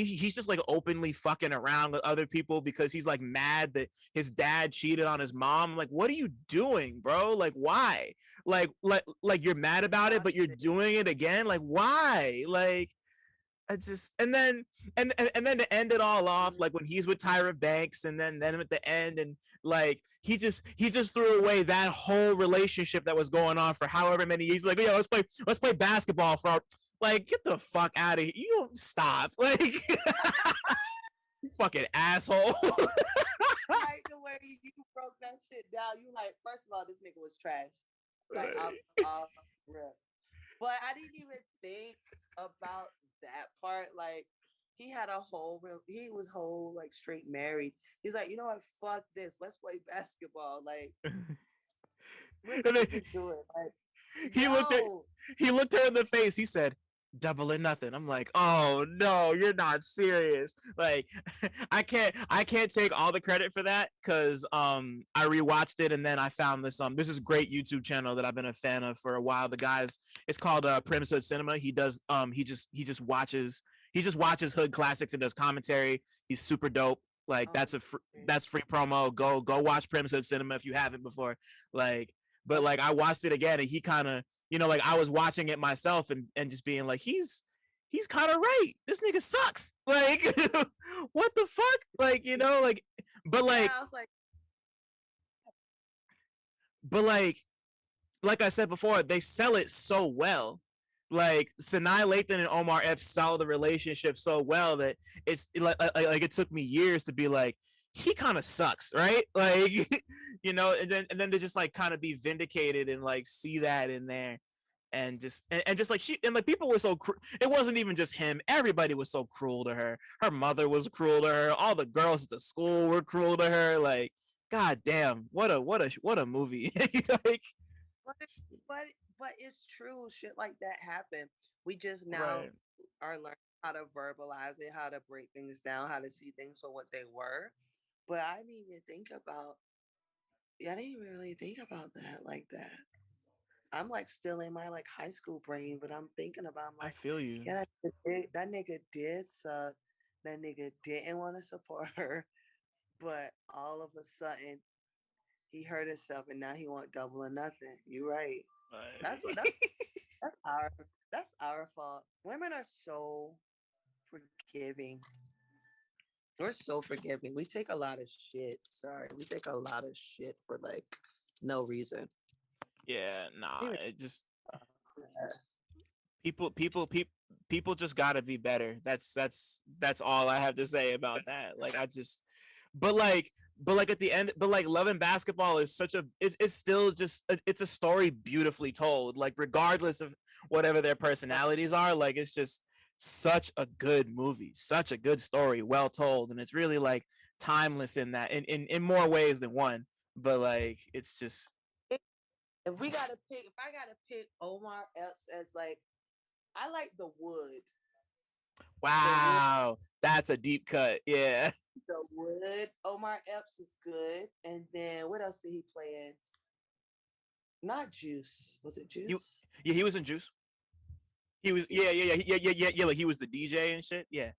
openly fucking around with other people because he's like mad that his dad cheated on his mom. I'm like, what are you doing, bro? Like why? Like you're mad about it, but you're doing it again. Like why? Like I just and then to end it all off, like when he's with Tyra Banks, and then at the end, and like he just threw away that whole relationship that was going on for however many years. Like, yeah, let's play basketball for like get the fuck out of here. You don't stop. Like you fucking asshole. Like the way you broke that shit down. You like, first of all, this nigga was trash. Like, I'm real. But I didn't even think about that part. Like, he had a whole real. He was whole like straight married. He's like, you know what? Fuck this. Let's play basketball. Like, we're And gonna then just do it. Like, he looked at yo, he looked her in the face. He said, "Double or nothing." I'm like, "Oh no, you're not serious." Like, I can't take all the credit for that, because I rewatched it, and then I found this is a great YouTube channel that I've been a fan of for a while. The guys, it's called Premise Hood Cinema. He does he just watches hood classics and does commentary. He's super dope. Like oh, that's free promo. Go watch Premise Hood Cinema if you haven't before. Like, but okay. like I watched it again, and he kind of, like I was watching it myself, and just being like, he's kind of right. This nigga sucks. Like, what the fuck? Like, like, but Yeah, like, I was like, but like I said before, they sell it so well. Like Sanaa Lathan and Omar Epps sell the relationship so well that it's like it took me years to be like, he kind of sucks, right? Like, and then to just like kind of be vindicated and like see that in there, and just like like people were so it wasn't even just him. Everybody was so cruel to her. Her mother was cruel to her. All the girls at the school were cruel to her. Like, god damn, what a movie. Like, but but but it's true. Shit like that happen. We just now right. are learning how to verbalize it, how to break things down, how to see things for what they were. But I didn't even think about. Yeah, I didn't really think about that like that. I'm like still in my like high school brain, but I'm thinking about. I'm I like, feel you. yeah, that nigga did suck. That nigga didn't want to support her, but all of a sudden he hurt himself, and now he want double or nothing. You right. That's what. Right. That's our. That's our fault. Women are so forgiving. We're so forgiving. We take a lot of shit. Sorry, we take a lot of shit for like no reason. Yeah, nah. Even It just that. people just got to be better. That's all I have to say about that. Like I just but but like at the end, but like Love and Basketball is such a it's still just it's a story beautifully told, like regardless of whatever their personalities are, like it's just such a good movie, such a good story, well told, and it's really like timeless in that in more ways than one, but like it's just If we gotta pick, if I gotta pick Omar Epps as like, I like The Wood. wow, that's a deep cut. Yeah. The Wood. Omar Epps is good. And then what else did he play in? Not Juice. Was it Juice? Yeah, he was in Juice. He was like he was the DJ and shit. Yeah.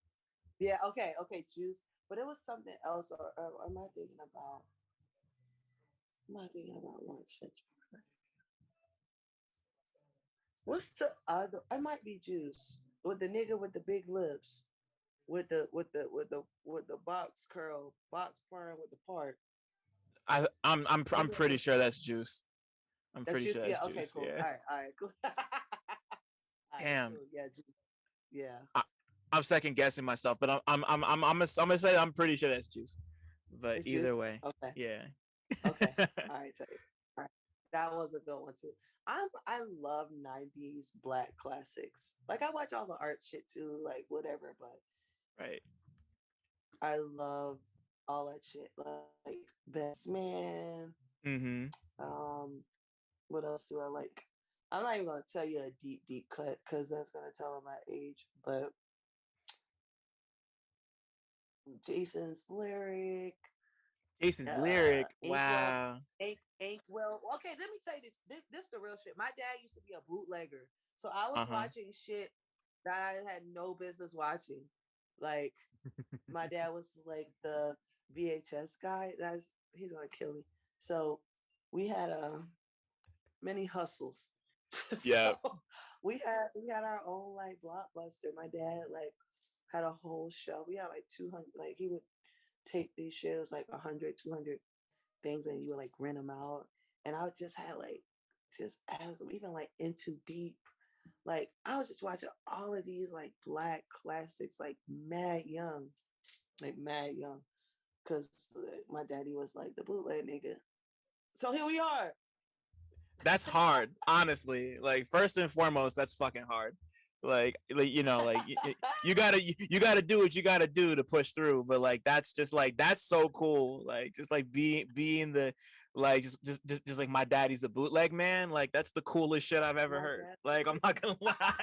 Yeah, okay, Juice. But it was something else, or am I thinking about? Am I thinking about one shit? What's the other? I might be Juice with the nigga with the big lips, with the box perm with the part. I'm pretty sure that's Juice. I'm pretty sure that's yeah, okay, Juice. cool. Yeah. All right, cool. Damn. Cool. Yeah, Juice. Yeah. I'm second guessing myself, but I'm gonna say I'm pretty sure that's Juice. But It's either Juice? way, Okay. yeah. Okay. All right. That was a good one too. I love 90s black classics. Like I watch all the art shit too, like whatever, but Right. I love all that shit. Like Best Man. Mm-hmm. What else do I like? I'm not even gonna tell you a deep cut because that's gonna tell my age, but Jason's Lyric. Lyric. Inkwell, Wow. Inkwell. Okay, let me tell you this. This is the real shit. My dad used to be a bootlegger, so I was watching shit that I had no business watching. Like my dad was like the VHS guy. He's gonna kill me. So we had many hustles. Yeah. So we had our own like Blockbuster. My dad like had a whole shelf. We had like 200. Like he would take these shares like 100, 200 things, and you would like rent them out. And I just had like just as even like Into Deep. Like I was just watching all of these like black classics like mad young, because my daddy was like the bootleg nigga. So here we are. That's hard, honestly. Like first and foremost, that's fucking hard. Like you know, like you gotta do what you gotta do to push through. But like that's just like that's so cool. Like just like being the like just like my daddy's a bootleg man. Like that's the coolest shit I've ever heard. Like I'm not gonna lie.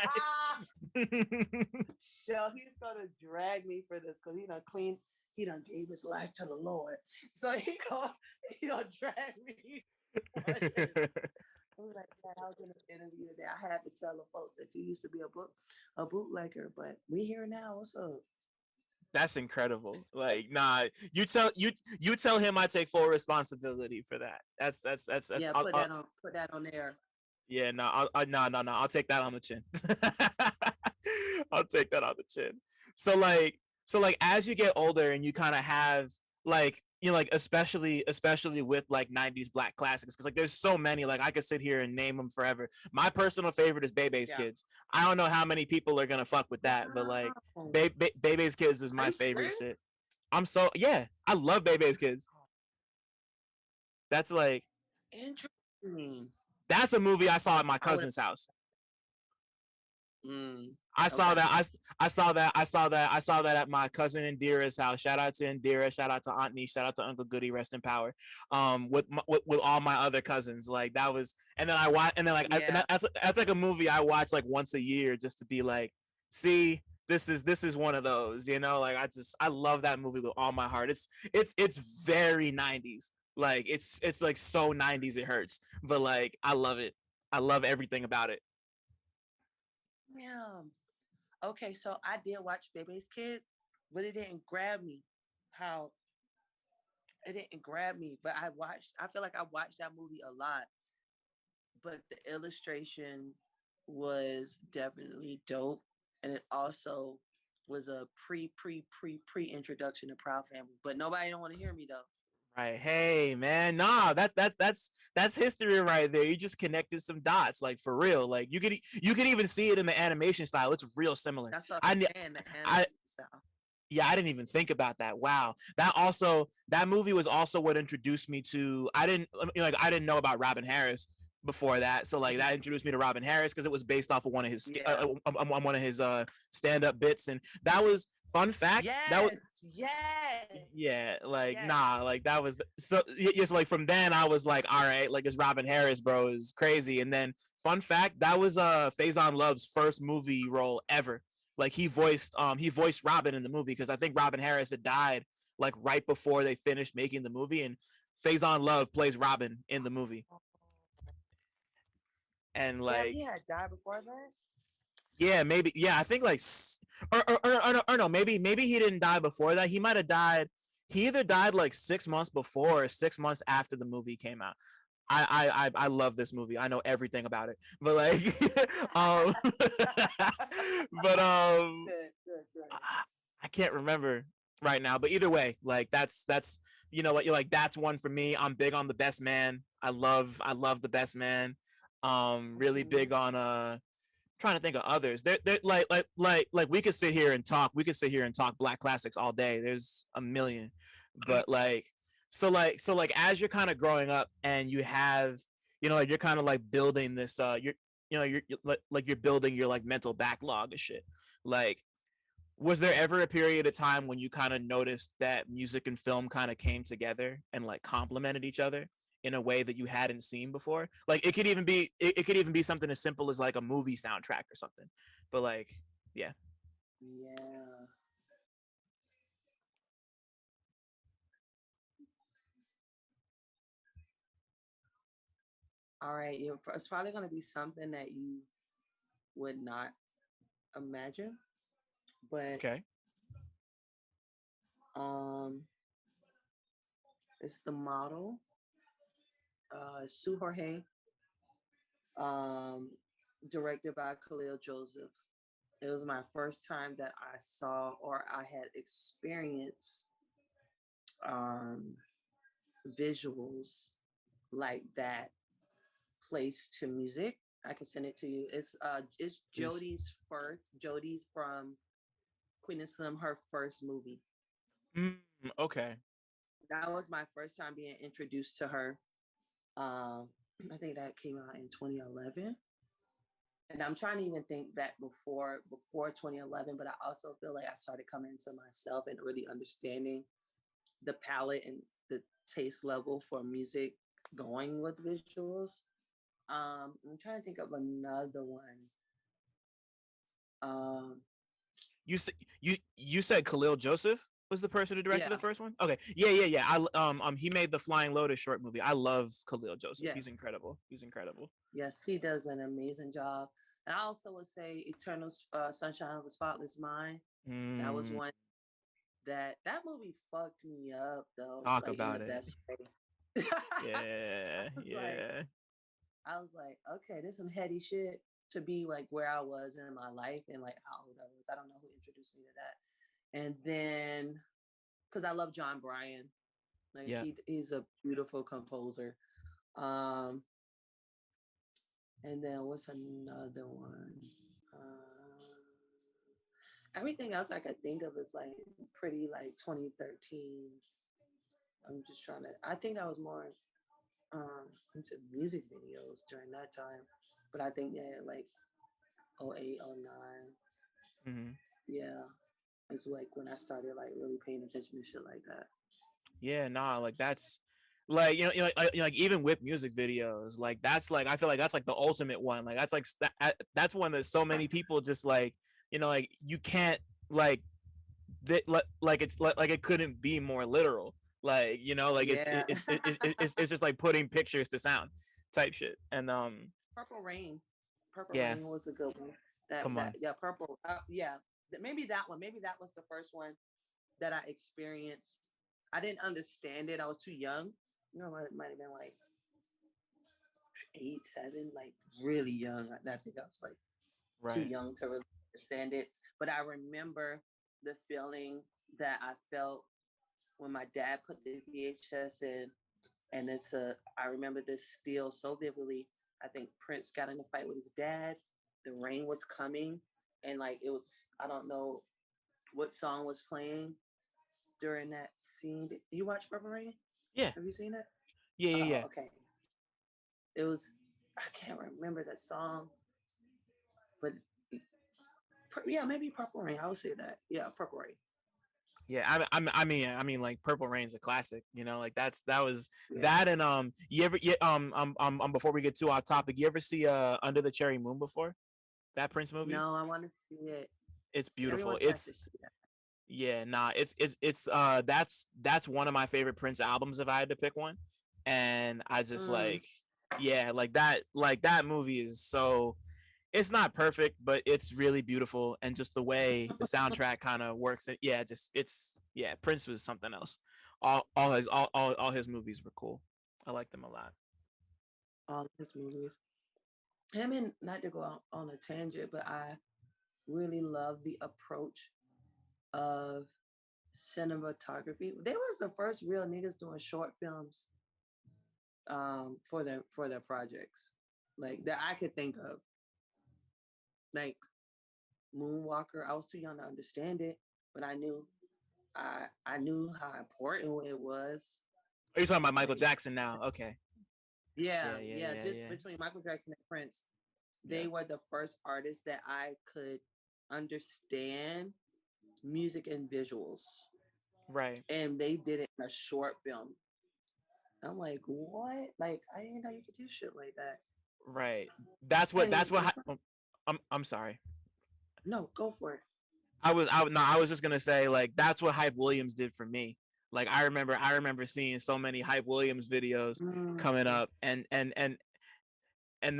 Yo, he's gonna drag me for this because he done gave his life to the Lord. So he gonna drag me. I was like, Dad, I was in an interview today. I had to tell the folks that you used to be a bootlegger, but we here now. What's up? That's incredible. Like, nah, you tell him I take full responsibility for that. That's yeah. Put that on there. Yeah, no, no. I'll take that on the chin. I'll take that on the chin. So like as you get older and you kind of have like you know like especially with like 90s black classics because like there's so many, like I could sit here and name them forever. My personal favorite is Bebe's Kids. I don't know how many people are gonna fuck with that, but like Bebe's Kids is my favorite shit. I love Bebe's Kids. That's like interesting. That's a movie I saw at my cousin's house. I saw that at my cousin Indira's house. Shout out to Indira, shout out to Aunt Nee, shout out to Uncle Goody, rest in power. With all my other cousins, like that was, and then I watch, and then like that's like a movie I watch like once a year just to be like, see, this is one of those, you know, like I love that movie with all my heart. It's very 90s, like it's like so 90s it hurts, but like I love it. I love everything about it. Yeah. Okay, so I did watch Baby's Kids, but it didn't grab me. How it didn't grab me, but I feel like I watched that movie a lot. But the illustration was definitely dope. And it also was a pre introduction to Proud Family. But nobody don't want to hear me though. Right. Hey man, nah, that's history right there. You just connected some dots, like for real. Like you could even see it in the animation style. It's real similar. That's what I'm saying, the animation style. Yeah, I didn't even think about that. Wow. That movie was also what introduced me to, I didn't know about Robin Harris before that. So like that introduced me to Robin Harris because it was based off of one of his Yeah. one of his stand-up bits, and that was fun fact. That was, Yes. Yes. yeah, like Yes. nah, like that was so yes, like from then I was like, all right, like it's Robin Harris, bro, is crazy. And then fun fact, that was Faison Love's first movie role ever. Like he voiced Robin in the movie because I think Robin Harris had died like right before they finished making the movie, and Faison Love plays Robin in the movie. And Damn, like he had died before that. yeah, maybe. Yeah, I think like, or no, maybe he didn't die before that. He might have died. He either died like 6 months before or 6 months after the movie came out. I love this movie. I know everything about it. But like, um, but Good. I can't remember right now. But either way, like that's you know what, you're like, that's one for me. I'm big on The Best Man. I love The Best Man. Really big on trying to think of others. They're like we could sit here and talk. We could sit here and talk black classics all day. There's a million, but like so like as you're kind of growing up and you have, like you're kind of like building this you're you're building your like mental backlog of shit. Like, was there ever a period of time when you kind of noticed that music and film kind of came together and like complemented each other in a way that you hadn't seen before? Like it could even be something as simple as like a movie soundtrack or something. But like, yeah. Yeah. All right. It's probably gonna be something that you would not imagine, but Okay. um, it's the model, Sue Jorge, um, directed by Khalil Joseph. It was my first time that I saw or I had experienced um, visuals like that placed to music. I can send it to you. It's Please. Jodie from Queen and Slim, her first movie. Mm, okay. That was my first time being introduced to her. Um, I think that came out in 2011. And I'm trying to even think back before 2011, but I also feel like I started coming into myself and really understanding the palette and the taste level for music going with visuals. I'm trying to think of another one. Um, You said Khalil Joseph was the person who directed yeah, the first one? Okay. Yeah. He made the Flying Lotus short movie. I love Khalil Joseph. yes, He's incredible. He's incredible. yes, he does an amazing job. And I also would say Eternal Sunshine of a Spotless Mind. That was Mm, one that movie fucked me up though, talk like in the about it. best way. Yeah, was like, yeah. I was like, okay, there's some heady shit to be like where I was in my life and like how old I was. I don't know who introduced me to that. And then, because I love John Bryan, like Yeah. he's a beautiful composer. Um, and then what's another one? Everything else I could think of is like pretty like 2013. I'm just trying to. I think I was more into music videos during that time, but I think yeah, like 08, 09. Hmm. Yeah, it's like when I started like really paying attention to shit like that. Yeah, nah, like that's like like even with music videos, like that's like I feel like that's like the ultimate one. Like that's like that's one that so many people just like like you can't like that like it's like it couldn't be more literal. Like like Yeah. it's just like putting pictures to sound type shit. And Purple Rain. Purple yeah, Rain was a good one. come That on, yeah, Purple. Yeah, maybe that one. Maybe that was the first one that I experienced. I didn't understand it. I was too young. It might have been like 8, 7, like really young. I think I was like too right. young to really understand it. But I remember the feeling that I felt when my dad put the VHS in, and I remember this still so vividly. I think Prince got in a fight with his dad. The rain was coming, and like it was, I don't know what song was playing during that scene. Do you watch Purple Rain? Yeah. Have you seen it? Yeah. Oh, okay. It was, I can't remember that song, but yeah, maybe Purple Rain. I would say that. Yeah, Purple Rain. Yeah, I mean, like Purple Rain's a classic. You know, like that was Yeah. that, and you ever before we get too off topic, you ever see Under the Cherry Moon before? That Prince movie? No, I want to see it. It's Everyone beautiful. says to see that. Yeah, nah, it's that's one of my favorite Prince albums if I had to pick one, and I just Mm. like, yeah, like that movie is so, it's not perfect, but it's really beautiful, and just the way the soundtrack kind of works. And yeah, just it's yeah, Prince was something else. All his movies were cool. I like them a lot. All his movies. I mean, not to go out on a tangent, but I really love the approach of cinematography. They was the first real niggas doing short films for their projects. Like that I could think of. Like Moonwalker, I was too young to understand it, but I knew how important it was. Are you talking about Michael Like Jackson now? Okay. yeah, just between Michael Jackson and Prince, Yeah. they were the first artists that I could understand music and visuals. Right. And they did it in a short film. I'm like, what? Like, I didn't know you could do shit like that. Right. I'm sorry. No, go for it. I was just gonna say, like, that's what Hype Williams did for me. Like, I remember seeing so many Hype Williams videos coming Mm. up, and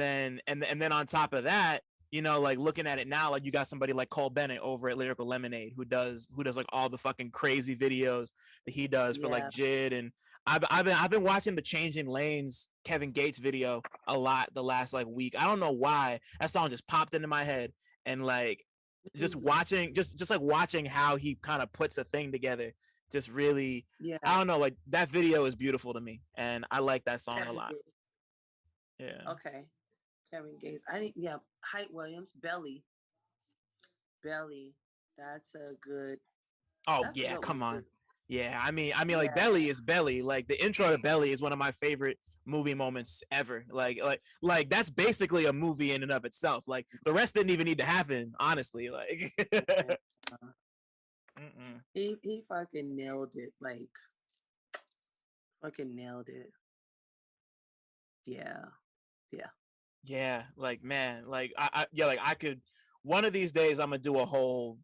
then on top of that, you know, like looking at it now, like you got somebody like Cole Bennett over at Lyrical Lemonade who does like all the fucking crazy videos that he does for like Yeah. JID. And I've been watching the Changing Lanes Kevin Gates video a lot the last like week. I don't know why that song just popped into my head, and like just watching just like watching how he kind of puts a thing together just really, Yeah. I don't know, like that video is beautiful to me, and I like that song a Kevin lot. Gates. Yeah. Okay. Kevin Gates. I think yeah, Hype Williams, Belly. Belly. That's a good Oh that's a yeah, good one come too. on. Yeah, I mean, like Yeah. Belly is Belly. Like the intro to Belly is one of my favorite movie moments ever. Like that's basically a movie in and of itself. Like the rest didn't even need to happen, honestly. Like, Yeah. He fucking nailed it. Like fucking nailed it. Yeah. Yeah. yeah, like man, like yeah, like I could, one of these days I'm gonna do a whole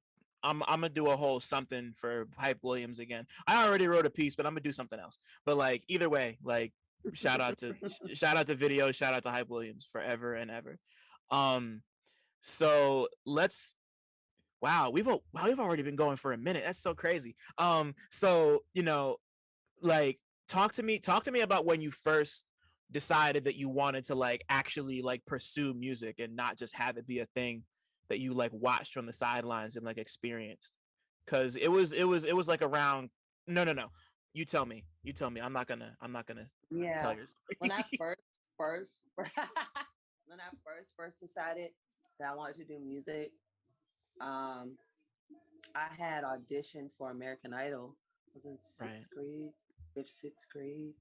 something for Hype Williams again. I already wrote a piece, but I'm gonna do something else. But like either way, like shout out to video, shout out to Hype Williams forever and ever. Um, so let's, we've already been going for a minute. That's so crazy. So like talk to me about when you first decided that you wanted to like actually like pursue music and not just have it be a thing that you like watched from the sidelines and like experienced, because it was like around, no, you tell me, I'm not gonna tell Yeah. your When I story. first when I first decided that I wanted to do music, um, I had auditioned for American Idol. I was in Right. sixth grade, fifth, sixth grade,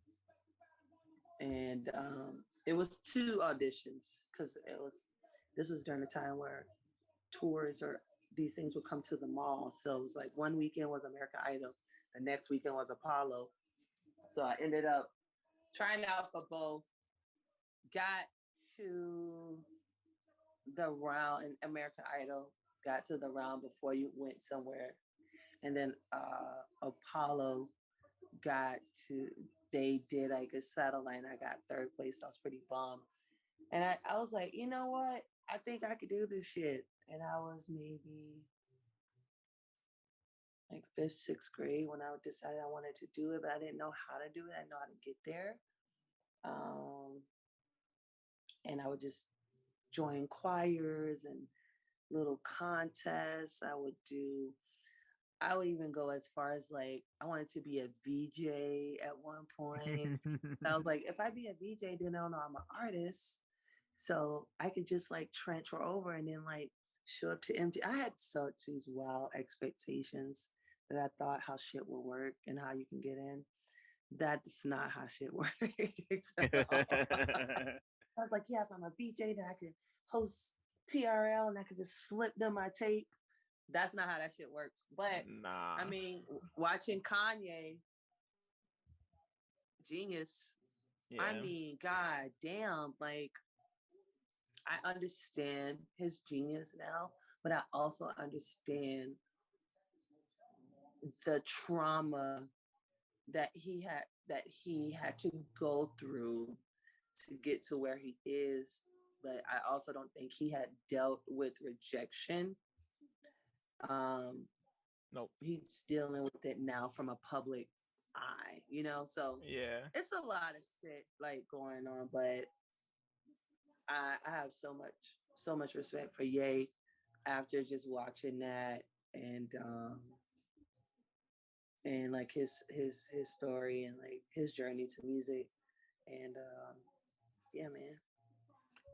and it was two auditions because this was during the time where tours or these things would come to the mall. So it was like one weekend was American Idol, the next weekend was Apollo. So I ended up trying out for both. Got to the round in American Idol. Got to the round before you went somewhere, and then Apollo got to. They did like a satellite. And I got third place. So I was pretty bummed, and I was like, you know what? I think I could do this shit. And I was maybe like fifth, sixth grade when I decided I wanted to do it, but I didn't know how to do it. I didn't know how to get there. Um, and I would just join choirs and little contests. I would even go as far as like, I wanted to be a VJ at one point. I was like, if I be a VJ, then they'll know I'm an artist. So I could just like transfer over and then like show up to MT. I had such these wild expectations that I thought how shit would work and how you can get in. That's not how shit works at all. I was like, yeah, if I'm a VJ, then I could host TRL and I could just slip them my tape. That's not how that shit works. But Nah. I mean, watching Kanye, genius. Yeah. I mean, god damn, like I understand his genius now, but I also understand the trauma that he had to go through to get to where he is. But I also don't think he had dealt with rejection. um Nope. he's dealing with it now from a public eye, so Yeah. it's a lot of shit like going on. But I have so much respect for Ye after just watching that, and like his story and like his journey to music. And yeah, man.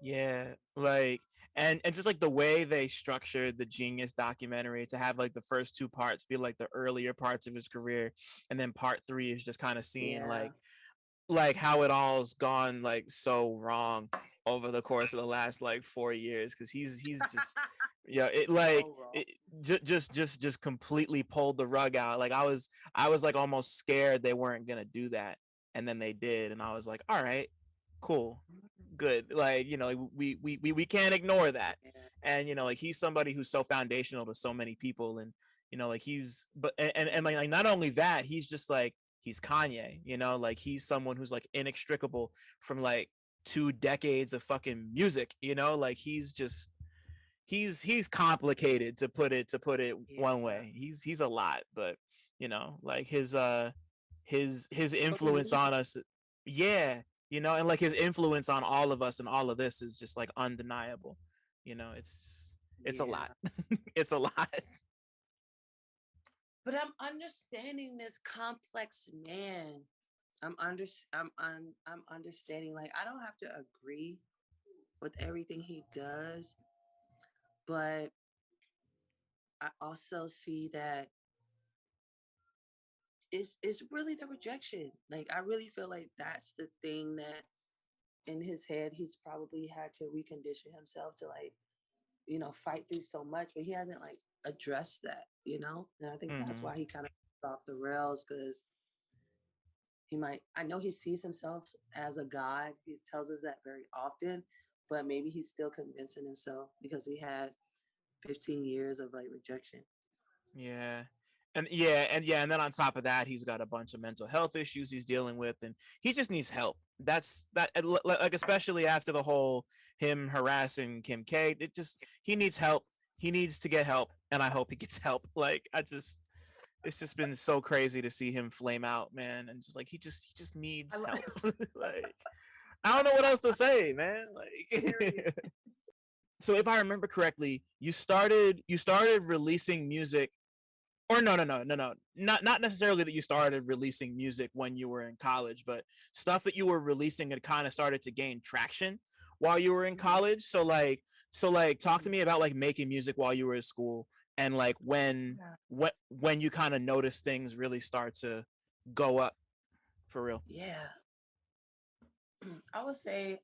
Yeah, like and just like the way they structured the Genius documentary to have like the first two parts be like the earlier parts of his career, and then part three is just kind of seeing Yeah. like how it all's gone like so wrong over the course of the last like 4 years, because he's just yeah, it like So wrong. it just completely pulled the rug out. Like I was like almost scared they weren't gonna do that, and then they did, and I was like, all right, cool, good. Like, we can't ignore that. Yeah. And like he's somebody who's so foundational to so many people. And like he's but and like not only that, he's just like he's Kanye. Like he's someone who's like inextricable from like 2 decades of fucking music. Like he's just he's complicated, to put it one Yeah. way. He's a lot. But like his influence Social on us, yeah, and like his influence on all of us and all of this is just like undeniable. It's a Yeah. lot. It's a lot. But I'm understanding this complex man. I'm understanding, like I don't have to agree with everything he does, but I also see that it's really the rejection. Like I really feel like that's the thing that in his head he's probably had to recondition himself to like, fight through so much, but he hasn't like addressed that. And I think that's Mm-hmm. why he kind of off the rails, because I know he sees himself as a god. He tells us that very often, but maybe he's still convincing himself because he had 15 years of like rejection. Yeah. And then on top of that, he's got a bunch of mental health issues he's dealing with, and he just needs help. That's that like especially after the whole him harassing Kim K. He needs help. He needs to get help, and I hope he gets help. Like it's just been so crazy to see him flame out, man, and just like he just needs help. Like I don't know what else to say, man. Like so if I remember correctly, you started releasing music, or no, not necessarily that you started releasing music when you were in college, but stuff that you were releasing had kind of started to gain traction while you were in college. So like talk to me about like making music while you were at school, and like when you kind of notice things really start to go up for real. Yeah. I would say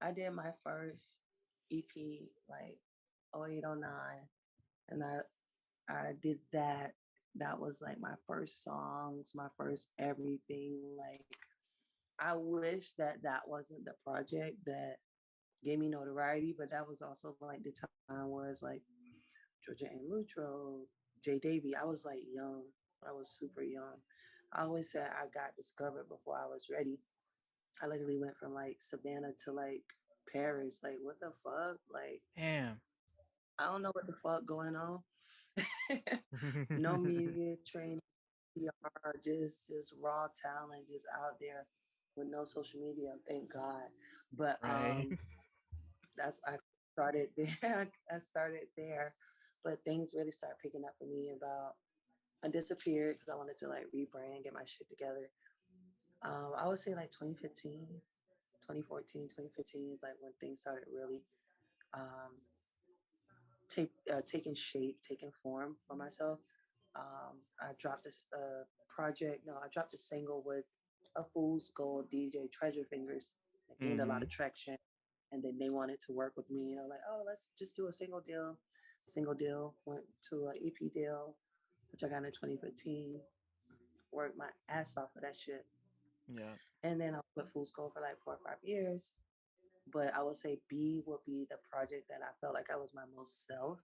I did my first EP like 0809, and I did that. That was like my first songs, my first everything. Like I wish that that wasn't the project that gave me notoriety, but that was also like the time where it's like Georgia and Lutro, Jay Davy. I was like young. I was super young. I always said I got discovered before I was ready. I literally went from like Savannah to like Paris. Like, what the fuck? Like, Damn. I don't know what the fuck going on. No media training, PR, just raw talent, just out there with no social media. Thank God. But Right. that's I started there. I started there, but things really started picking up for me about. I disappeared because I wanted to like rebrand, get my shit together. I would say like 2015, 2014, 2015 is like when things started really um, taking shape, taking form for myself. I dropped this project. No, I dropped a single with a Fool's Gold DJ, Treasure Fingers. It gained a lot Mm-hmm. of traction, and then they wanted to work with me. Like, oh, let's just do a single deal. Single deal went to an EP deal, which I got in 2015. Worked my ass off for that shit, Yeah. and then I was with Fool's Gold for like 4 or 5 years. But I would say B would be the project that I felt like I was my most self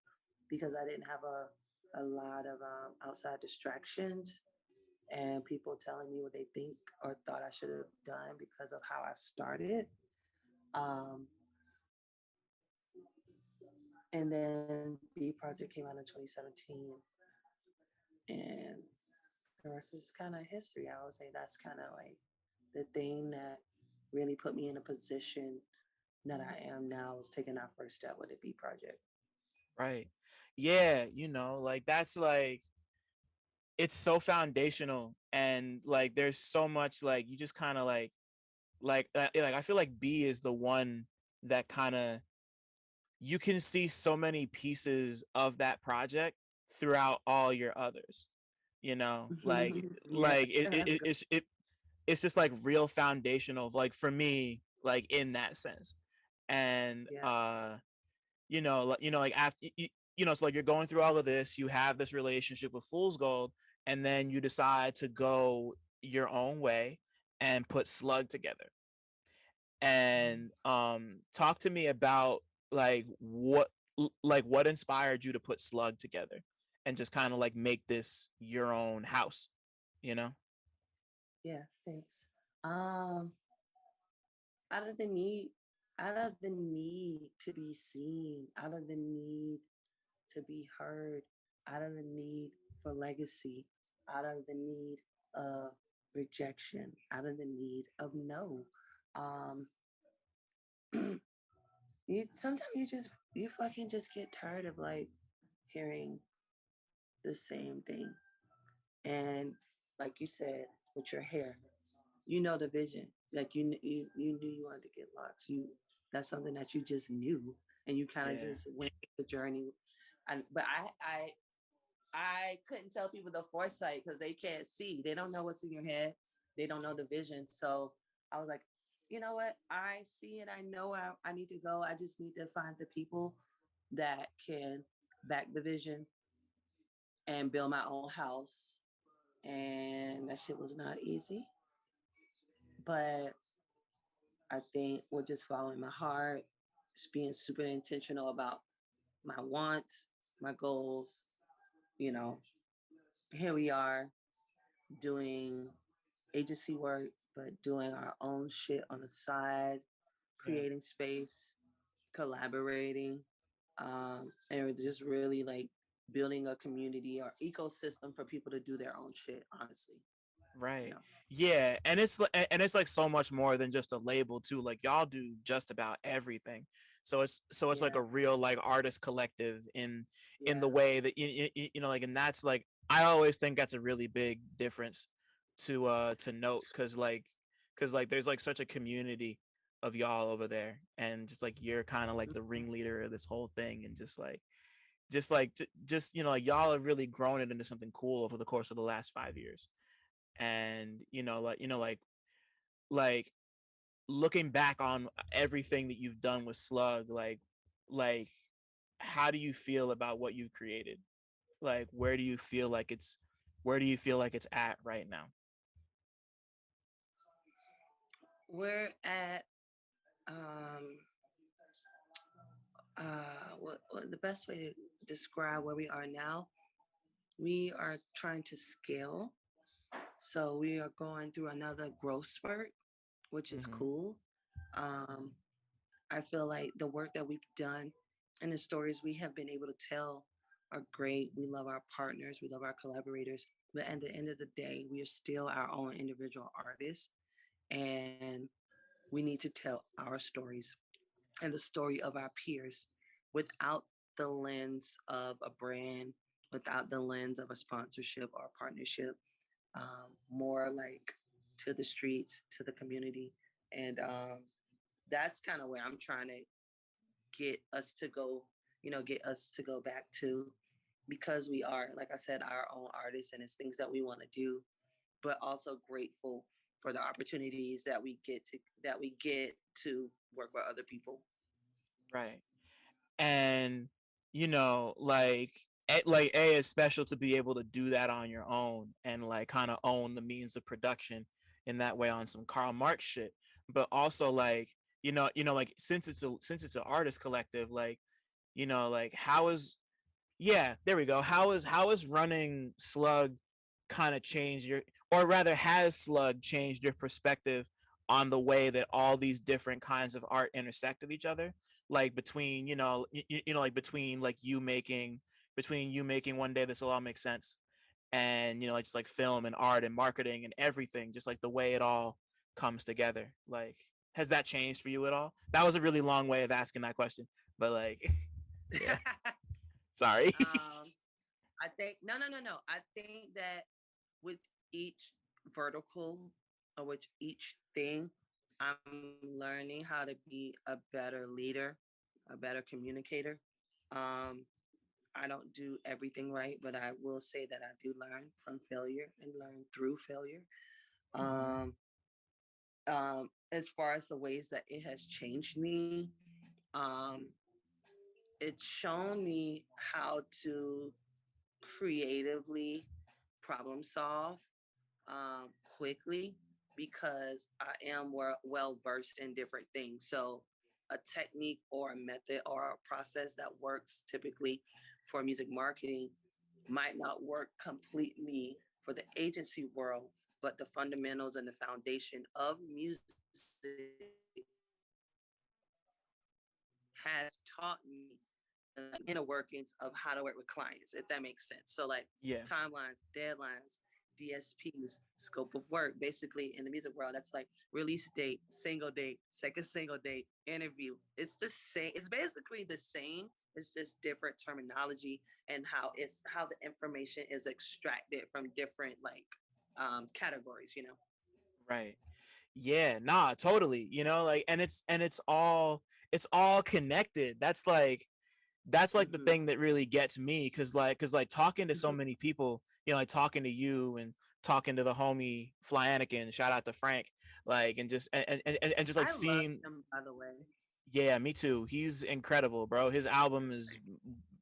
because I didn't have a lot of outside distractions and people telling me what they think or thought I should have done because of how I started. Um, and then B project came out in 2017, and the rest is kind of history. I would say that's kind of like the thing that really put me in a position that I am now was taking that first step with the B project. Right. Yeah, like that's like it's so foundational, and like there's so much, like you just kind of like I feel like B is the one that kind of you can see so many pieces of that project throughout all your others, like Yeah, that's good. it's just like real foundational, like for me, like in that sense. And Yeah. like after so like you're going through all of this, you have this relationship with Fool's Gold, and then you decide to go your own way and put Slug together. And talk to me about like what inspired you to put Slug together and just kind of like make this your own house, you know? Yeah, thanks. Um, out of the need, out of the need to be seen, out of the need to be heard, out of the need for legacy, out of the need of rejection, out of the need of no. Um, you sometimes you fucking just get tired of like hearing the same thing. And like you said, with your hair, you know the vision. Like you knew you wanted to get locks. That's something that you just knew, and you kind of Yeah. just went the journey. And but I couldn't tell people the foresight because they can't see. They don't know what's in your head. They don't know the vision. So I was like, you know what? I see it. I know I need to go. I just need to find the people that can back the vision and build my own house. And that shit was not easy. But I think we're just following my heart, just being super intentional about my wants, my goals. You know, here we are doing agency work, but doing our own shit on the side, Yeah. creating space, collaborating, and just really like building a community or ecosystem for people to do their own shit, honestly, you Right. know. Yeah, and it's like so much more than just a label too. Like y'all do just about everything. So it's like Yeah, a real like artist collective in the yeah. way that like, and that's like I always think that's a really big difference to note, cuz like there's like such a community of y'all over there, and just like you're kind of like the Mhm. ringleader of this whole thing, and just like y'all have really grown it into something cool over the course of the last 5 years. And like looking back on everything that you've done with Slug, like how do you feel about what you've created? Like where do you feel like it's at right now? We're at um what the best way to describe where we are now, we are trying to scale. So we are going through another growth spurt, which is Mm-hmm. cool. Um, I feel like the work that we've done and the stories we have been able to tell are great. We love our partners, we love our collaborators, but at the end of the day, we are still our own individual artists, and we need to tell our stories and the story of our peers without the lens of a brand, without the lens of a sponsorship or a partnership, more like to the streets, to the community. And that's kind of where I'm trying to get us to go get us to go back to, because we are, like I said, our own artists, and it's things that we want to do, but also grateful for the opportunities that we get to work with other people. Right. And like a is special to be able to do that on your own and like kind of own the means of production in that way on some Karl Marx shit. But also like like since it's an artist collective, like like how is yeah, there we go. How is running Slug kind of changed your, or rather has Slug changed your perspective on the way that all these different kinds of art intersect with each other? Like between, like between you making One Day This Will All Make Sense, and like just like film and art and marketing and everything, just like the way it all comes together. Like, has that changed for you at all? That was a really long way of asking that question, but like, yeah. Sorry. I think no. I think that with each vertical, or with each thing, I'm learning how to be a better leader, a better communicator. Um, I don't do everything right, but I will say that I do learn from failure and learn through failure. Mm-hmm. Um, as far as the ways that it has changed me, um, it's shown me how to creatively problem solve, quickly, because I am well versed in different things. So, a technique or a method or a process that works typically for music marketing might not work completely for the agency world, but the fundamentals and the foundation of music has taught me inner workings of how to work with clients, if that makes sense. So, like, Yeah. timelines, deadlines, DSPs, scope of work. Basically, in the music world, that's like release date, single date, second single date, interview. It's the same. It's basically the same. It's just different terminology, and how the information is extracted from different, like, categories. Right. Yeah, nah, totally. Like, and it's all connected. That's like the Mm-hmm. thing that really gets me, because talking to so many people, like talking to you and talking to the homie Flyanakin, shout out to Frank, like, and just and just like I love seeing. him, by the way. Yeah, me too. He's incredible, bro. His album is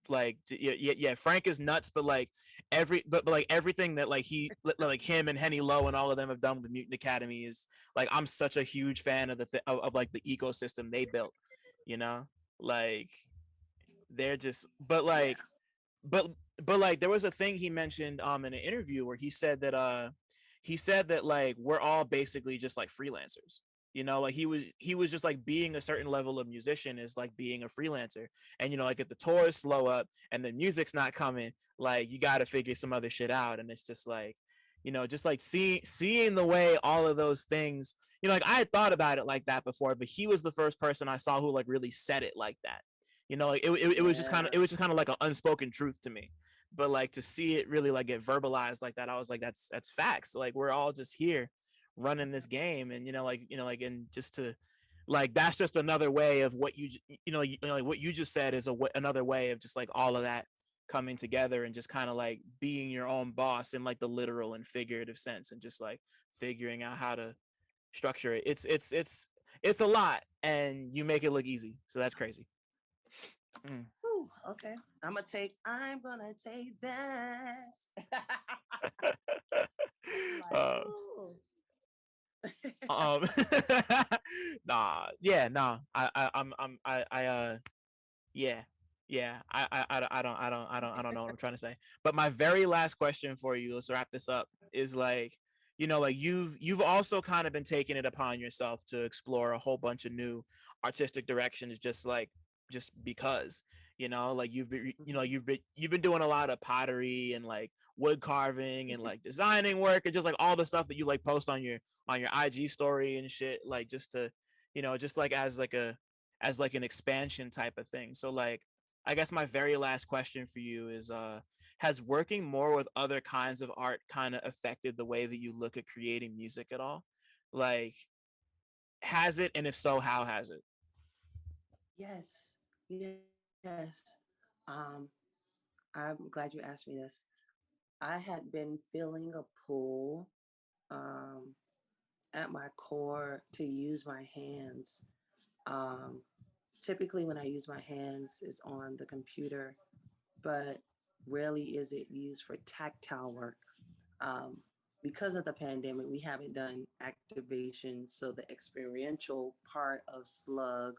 like, yeah, yeah, yeah. Frank is nuts, but like but like everything that like like him and Henny Low and all of them have done with Mutant Academy is like, I'm such a huge fan of of like the ecosystem they built. You know, like they're just, Yeah. but like there was a thing he mentioned in an interview where he said that like we're all basically just like freelancers. Like he was just like being a certain level of musician is like being a freelancer. And like if the tours slow up and the music's not coming, like you got to figure some other shit out. And it's just like, just like seeing the way all of those things, like I had thought about it like that before, but he was the first person I saw who like really said it like that. Like it was just kind of, Yeah. like an unspoken truth to me. But like to see it really like get verbalized like that, I was like, that's facts. Like we're all just here running this game. And like, and just to like, that's just another way of what like what you just said is another way of just like all of that coming together and just kind of like being your own boss in like the literal and figurative sense, and just like figuring out how to structure it. It's a lot, and you make it look easy, so that's crazy. Mm. Whew, okay. I'm gonna take that. Like, uh, ooh. um, nah, yeah, nah. Yeah, yeah. I don't know what I'm trying to say. But my very last question for you, let's wrap this up, is like, like you've also kind of been taking it upon yourself to explore a whole bunch of new artistic directions, just because, like you've been doing a lot of pottery and like wood carving and like designing work and just like all the stuff that you like post on your IG story and shit, like just to, just like as like an expansion type of thing. So like, I guess my very last question for you is, has working more with other kinds of art kind of affected the way that you look at creating music at all? Like, has it? And if so, how has it? Yes. Yes. Um, I'm glad you asked me this. I had been feeling a pull um, at my core to use my hands. Um, Typically, when I use my hands, is on the computer, but rarely is it used for tactile work. Um, because of the pandemic, we haven't done activation, so the experiential part of Slug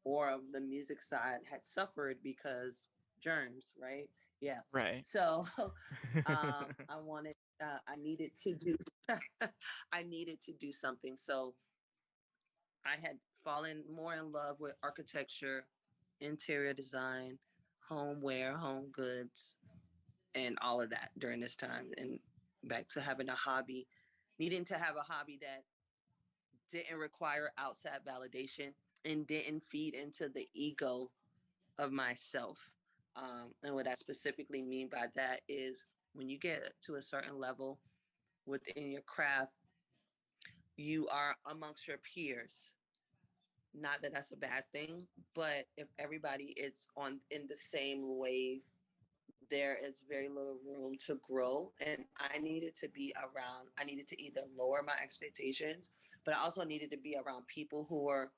or of the music side had suffered because germs, right? Yeah. Right. So I wanted, I needed to do, I needed to do something. So I had fallen more in love with architecture, interior design, homeware, home goods, and all of that during this time. And back to having a hobby, needing to have a hobby that didn't require outside validation and didn't feed into the ego of myself. And what I specifically mean by that is when you get to a certain level within your craft, you are amongst your peers. Not that that's a bad thing, but if everybody is on in the same wave, there is very little room to grow. And I needed to be around, I needed to either lower my expectations, but I also needed to be around people who were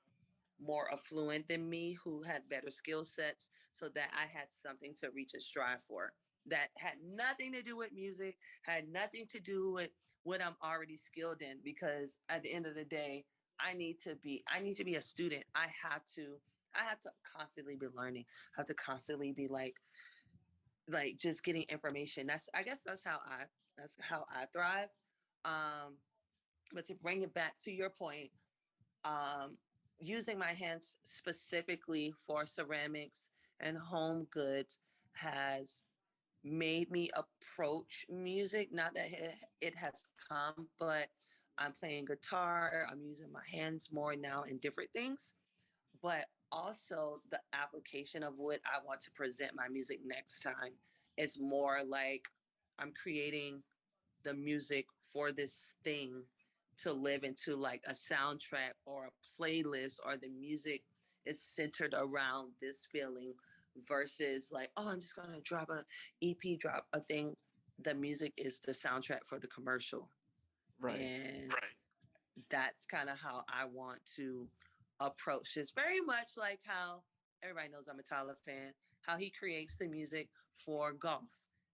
more affluent than me, who had better skill sets, so that I had something to reach and strive for. That had nothing to do with music, had nothing to do with what I'm already skilled in. Because at the end of the day, I need to be a student. I have to constantly be learning. I have to constantly be like just getting information. I guess that's how I thrive. Um, but to bring it back to your point, um, using my hands specifically for ceramics and home goods has made me approach music. Not that it has come, but I'm playing guitar, I'm using my hands more now in different things, but also the application of what I want to present my music next time is more like I'm creating the music for this thing to live into like a soundtrack or a playlist, or the music is centered around this feeling versus like, oh, I'm just going to drop a EP, drop a thing. The music is the soundtrack for the commercial. Right. And that's kind of how I want to approach this. Very much like how everybody knows I'm a Tyler fan, how he creates the music for golf.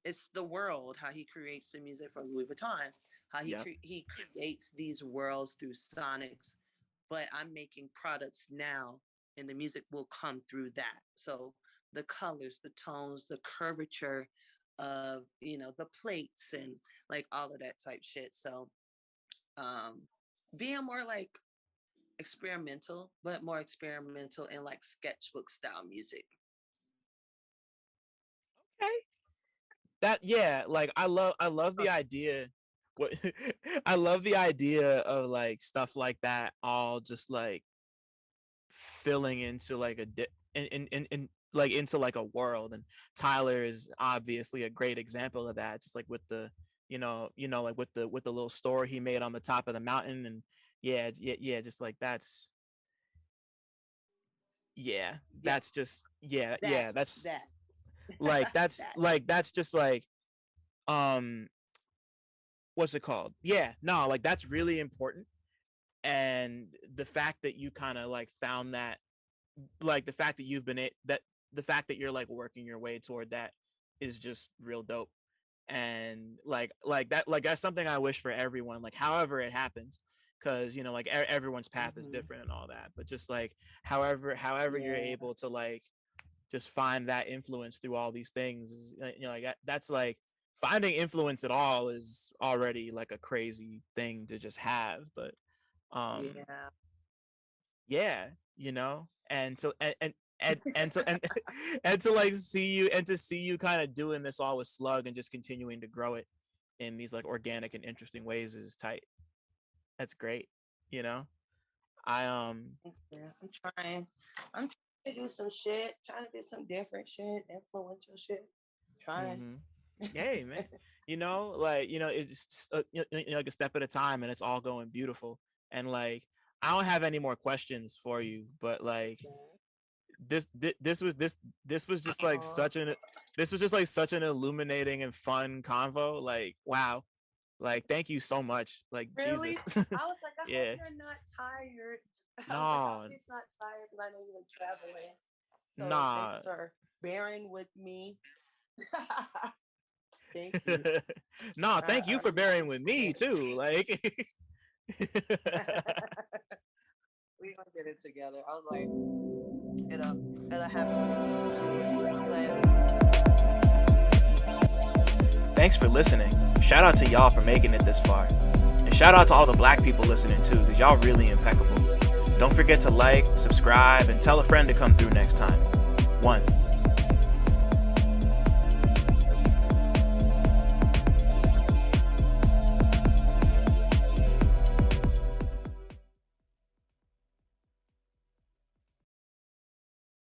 It's the world, how he creates the music for Louis Vuitton, how Yep. he creates these worlds through sonics, but I'm making products now and the music will come through that. So the colors, the tones, the curvature of, the plates and like all of that type shit. So um being more like experimental, but more experimental in like sketchbook style music. Okay. That, yeah, like I love the idea. What I love the idea of like stuff like that all just like filling into like in like into like a world. And Tyler is obviously a great example of that, just like with the like with the little store he made on the top of the mountain. And yeah, just like that's, yeah, that's Yes, just, yeah, that, that's that, that. that's just like, um what's it called, yeah, no, like that's really important. And the fact that you kind of like found that, like the fact that the fact that you're like working your way toward that is just real dope. And like that, like that's something I wish for everyone, like however it happens. Because like everyone's path is Hmm. different and all that, but just like however you're Yeah, able to like just find that influence through all these things like that's like, finding influence at all is already like a crazy thing to just have. But um yeah, yeah, and to and to like see you, and to see you kind of doing this all with Slug and just continuing to grow it in these like organic and interesting ways is tight. That's great. you know I yeah. I'm trying to do some shit. Trying to do some different shit, influential shit. Trying. hmm yay, man. It's just, like a step at a time, and it's all going beautiful. And like, I don't have any more questions for you, but like, this was just like such an illuminating and fun convo. Like, wow. Like, thank you so much. Like, Really? Jesus. I was like, I Yeah. hope you're not tired. I was like, I No. hope he's not tired because I know you were traveling. So Nah. thanks for bearing with me. Thank you. No, thank you I for bearing with appreciate me it. too. Like, We're gonna get it together. I was like, it'll happen when it needs to. Thanks for listening. Shout out to y'all for making it this far. And shout out to all the black people listening too, because y'all really impeccable. Don't forget to like, subscribe, and tell a friend to come through next time. 1.